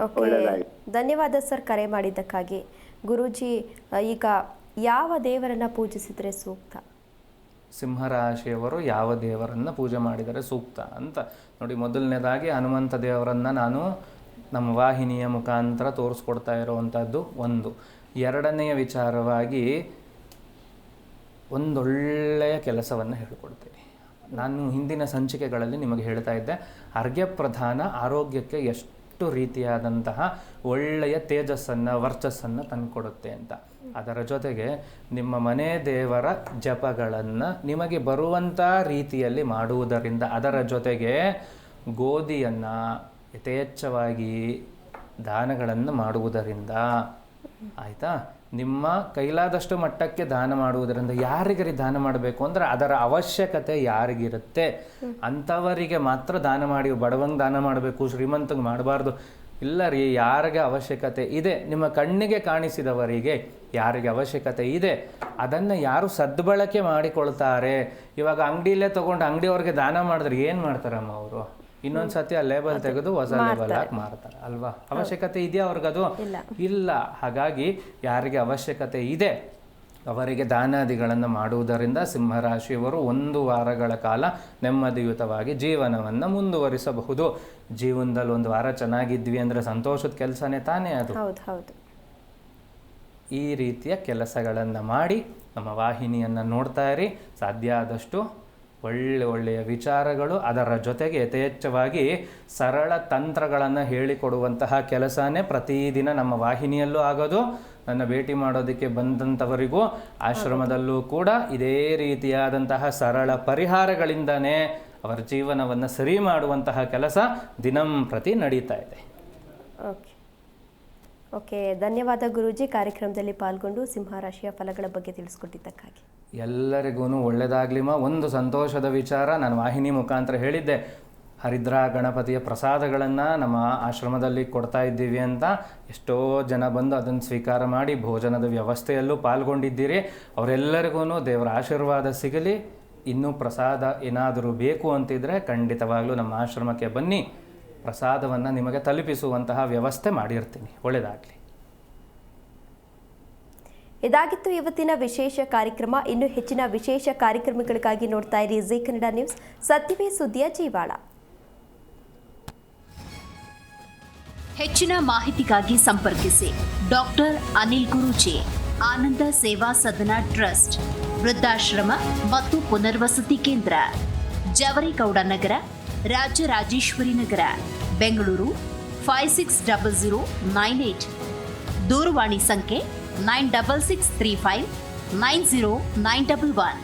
ಓಕೆ, ಧನ್ಯವಾದ ಸರ್ ಕರೆ ಮಾಡಿದ್ದಕ್ಕಾಗಿ. ಗುರೂಜಿ, ಈಗ ಯಾವ ದೇವರನ್ನ ಪೂಜಿಸಿದ್ರೆ ಸೂಕ್ತ? ಸಿಂಹರಾಶಿಯವರು ಯಾವ ದೇವರನ್ನು ಪೂಜೆ ಮಾಡಿದರೆ ಸೂಕ್ತ ಅಂತ ನೋಡಿ. ಮೊದಲನೇದಾಗಿ ಹನುಮಂತ ದೇವರನ್ನು ನಾನು ನಮ್ಮ ವಾಹಿನಿಯ ಮುಖಾಂತರ ತೋರಿಸ್ಕೊಡ್ತಾ ಇರೋವಂಥದ್ದು ಒಂದು. ಎರಡನೆಯ ವಿಚಾರವಾಗಿ ಒಂದೊಳ್ಳೆಯ ಕೆಲಸವನ್ನು ಹೇಳಿಕೊಡ್ತೀನಿ. ನಾನು ಹಿಂದಿನ ಸಂಚಿಕೆಗಳಲ್ಲಿ ನಿಮಗೆ ಹೇಳ್ತಾ ಇದ್ದೆ, ಅರ್ಘ್ಯಪ್ರಧಾನ ಆರೋಗ್ಯಕ್ಕೆ ಎಷ್ಟು ರೀತಿಯಾದಂತಹ ಒಳ್ಳೆಯ ತೇಜಸ್ಸನ್ನು, ವರ್ಚಸ್ಸನ್ನು ತಂದುಕೊಡುತ್ತೆ ಅಂತ. ಅದರ ಜೊತೆಗೆ ನಿಮ್ಮ ಮನೆ ದೇವರ ಜಪಗಳನ್ನು ನಿಮಗೆ ಬರುವಂಥ ರೀತಿಯಲ್ಲಿ ಮಾಡುವುದರಿಂದ, ಅದರ ಜೊತೆಗೆ ಗೋಧಿಯನ್ನು ಯಥೇಚ್ಛವಾಗಿ ದಾನಗಳನ್ನು ಮಾಡುವುದರಿಂದ, ಆಯಿತಾ, ನಿಮ್ಮ ಕೈಲಾದಷ್ಟು ಮಟ್ಟಕ್ಕೆ ದಾನ ಮಾಡುವುದರಿಂದ. ಯಾರಿಗರಿ ದಾನ ಮಾಡಬೇಕು ಅಂದರೆ ಅದರ ಅವಶ್ಯಕತೆ ಯಾರಿಗಿರುತ್ತೆ ಅಂಥವರಿಗೆ ಮಾತ್ರ ದಾನ ಮಾಡಿ. ಬಡವಂಗೆ ದಾನ ಮಾಡಬೇಕು, ಶ್ರೀಮಂತಂಗೆ ಮಾಡಬಾರ್ದು. ಇಲ್ಲ ರೀ, ಯಾರಿಗೆ ಅವಶ್ಯಕತೆ ಇದೆ, ನಿಮ್ಮ ಕಣ್ಣಿಗೆ ಕಾಣಿಸಿದವರಿಗೆ ಯಾರಿಗೆ ಅವಶ್ಯಕತೆ ಇದೆ ಅದನ್ನು ಯಾರು ಸದ್ಬಳಕೆ ಮಾಡಿಕೊಳ್ತಾರೆ. ಇವಾಗ ಅಂಗಡಿಯಲ್ಲೇ ತೊಗೊಂಡು ಅಂಗಡಿಯವ್ರಿಗೆ ದಾನ ಮಾಡಿದ್ರೆ ಏನು ಮಾಡ್ತಾರಮ್ಮ ಅವರು? ಇನ್ನೊಂದು ಸತಿ ಆ ಲೇಬಲ್ ತೆಗೆದು ಹೊಸ ಲೇಬಲ್ ಹಾಕಿ ಮಾರ್ತಾರೆ ಅಲ್ವಾ? ಅವಶ್ಯಕತೆ ಇದೆಯಾ ಅವ್ರಿಗದು? ಇಲ್ಲ. ಹಾಗಾಗಿ ಯಾರಿಗೆ ಅವಶ್ಯಕತೆ ಇದೆ ಅವರಿಗೆ ದಾನಾದಿಗಳನ್ನು ಮಾಡುವುದರಿಂದ ಸಿಂಹರಾಶಿಯವರು 1 ವಾರಗಳ ಕಾಲ ನೆಮ್ಮದಿಯುತವಾಗಿ ಜೀವನವನ್ನು ಮುಂದುವರಿಸಬಹುದು. ಜೀವನದಲ್ಲಿ 1 ವಾರ ಚೆನ್ನಾಗಿದ್ವಿ ಅಂದರೆ ಸಂತೋಷದ ಕೆಲಸನೇ ತಾನೇ ಅದು. ಹೌದು. ಈ ರೀತಿಯ ಕೆಲಸಗಳನ್ನು ಮಾಡಿ ನಮ್ಮ ವಾಹಿನಿಯನ್ನು ನೋಡ್ತಾ ಇರಿ. ಸಾಧ್ಯ ಆದಷ್ಟು ಒಳ್ಳೆಯ ವಿಚಾರಗಳು, ಅದರ ಜೊತೆಗೆ ಯಥೇಚ್ಛವಾಗಿ ಸರಳ ತಂತ್ರಗಳನ್ನು ಹೇಳಿಕೊಡುವಂತಹ ಕೆಲಸನೇ ಪ್ರತಿದಿನ ನಮ್ಮ ವಾಹಿನಿಯಲ್ಲೂ ಆಗೋದು. ನನ್ನ ಭೇಟಿ ಮಾಡೋದಕ್ಕೆ ಬಂದಂಥವರಿಗೂ ಆಶ್ರಮದಲ್ಲೂ ಕೂಡ ಇದೇ ರೀತಿಯಾದಂತಹ ಸರಳ ಪರಿಹಾರಗಳಿಂದನೇ ಅವರ ಜೀವನವನ್ನು ಸರಿ ಮಾಡುವಂತಹ ಕೆಲಸ ದಿನಂಪ್ರತಿ ನಡೀತಾ ಇದೆ. ಓಕೆ, ಧನ್ಯವಾದ ಗುರೂಜಿ ಕಾರ್ಯಕ್ರಮದಲ್ಲಿ ಪಾಲ್ಗೊಂಡು ಸಿಂಹರಾಶಿಯ ಫಲಗಳ ಬಗ್ಗೆ ತಿಳಿಸ್ಕೊಟ್ಟಿದ್ದಕ್ಕಾಗಿ. ಎಲ್ಲರಿಗೂ ಒಳ್ಳೆಯದಾಗ್ಲಿಮ್ಮ. ಒಂದು ಸಂತೋಷದ ವಿಚಾರ ನಾನು ವಾಹಿನಿ ಮುಖಾಂತರ ಹೇಳಿದ್ದೆ, ಹರಿದ್ರ ಗಣಪತಿಯ ಪ್ರಸಾದಗಳನ್ನು ನಮ್ಮ ಆಶ್ರಮದಲ್ಲಿ ಕೊಡ್ತಾ ಇದ್ದೀವಿ ಅಂತ. ಎಷ್ಟೋ ಜನ ಬಂದು ಅದನ್ನು ಸ್ವೀಕಾರ ಮಾಡಿ ಭೋಜನದ ವ್ಯವಸ್ಥೆಯಲ್ಲೂ ಪಾಲ್ಗೊಂಡಿದ್ದೀರಿ. ಅವರೆಲ್ಲರಿಗೂ ದೇವರ ಆಶೀರ್ವಾದ ಸಿಗಲಿ. ಇನ್ನೂ ಪ್ರಸಾದ ಏನಾದರೂ ಬೇಕು ಅಂತಿದ್ರೆ ಖಂಡಿತವಾಗ್ಲೂ ನಮ್ಮ ಆಶ್ರಮಕ್ಕೆ ಬನ್ನಿ, ಪ್ರಸಾದವನ್ನು ನಿಮಗೆ ತಲುಪಿಸುವಂತಹ ವ್ಯವಸ್ಥೆ ಮಾಡಿರ್ತೀನಿ. ಒಳ್ಳೆಯದಾಗಲಿ. ಇದಾಗಿತ್ತು ಇವತ್ತಿನ ವಿಶೇಷ ಕಾರ್ಯಕ್ರಮ. ಇನ್ನು ಹೆಚ್ಚಿನ ವಿಶೇಷ ಕಾರ್ಯಕ್ರಮಗಳಿಗಾಗಿ ನೋಡ್ತಾ ಇರಿ ಜಿ ಕನ್ನಡ ನ್ಯೂಸ್, ಸತ್ಯವೇ ಸುದ್ದಿಯ ಜೀವಾಳ. ಹೆಚ್ಚಿನ ಮಾಹಿತಿಗಾಗಿ ಸಂಪರ್ಕಿಸಿ ಡಾಕ್ಟರ್ ಅನಿಲ್ ಗುರೂಜಿ, ಆನಂದ ಸೇವಾ ಸದನ ಟ್ರಸ್ಟ್, ವೃದ್ಧಾಶ್ರಮ ಮತ್ತು ಪುನರ್ವಸತಿ ಕೇಂದ್ರ, ಜವರೇಗೌಡ ನಗರ, ರಾಜರಾಜೇಶ್ವರಿ ನಗರ, ಬೆಂಗಳೂರು 560098. ದೂರವಾಣಿ ಸಂಖ್ಯೆ 9663590911.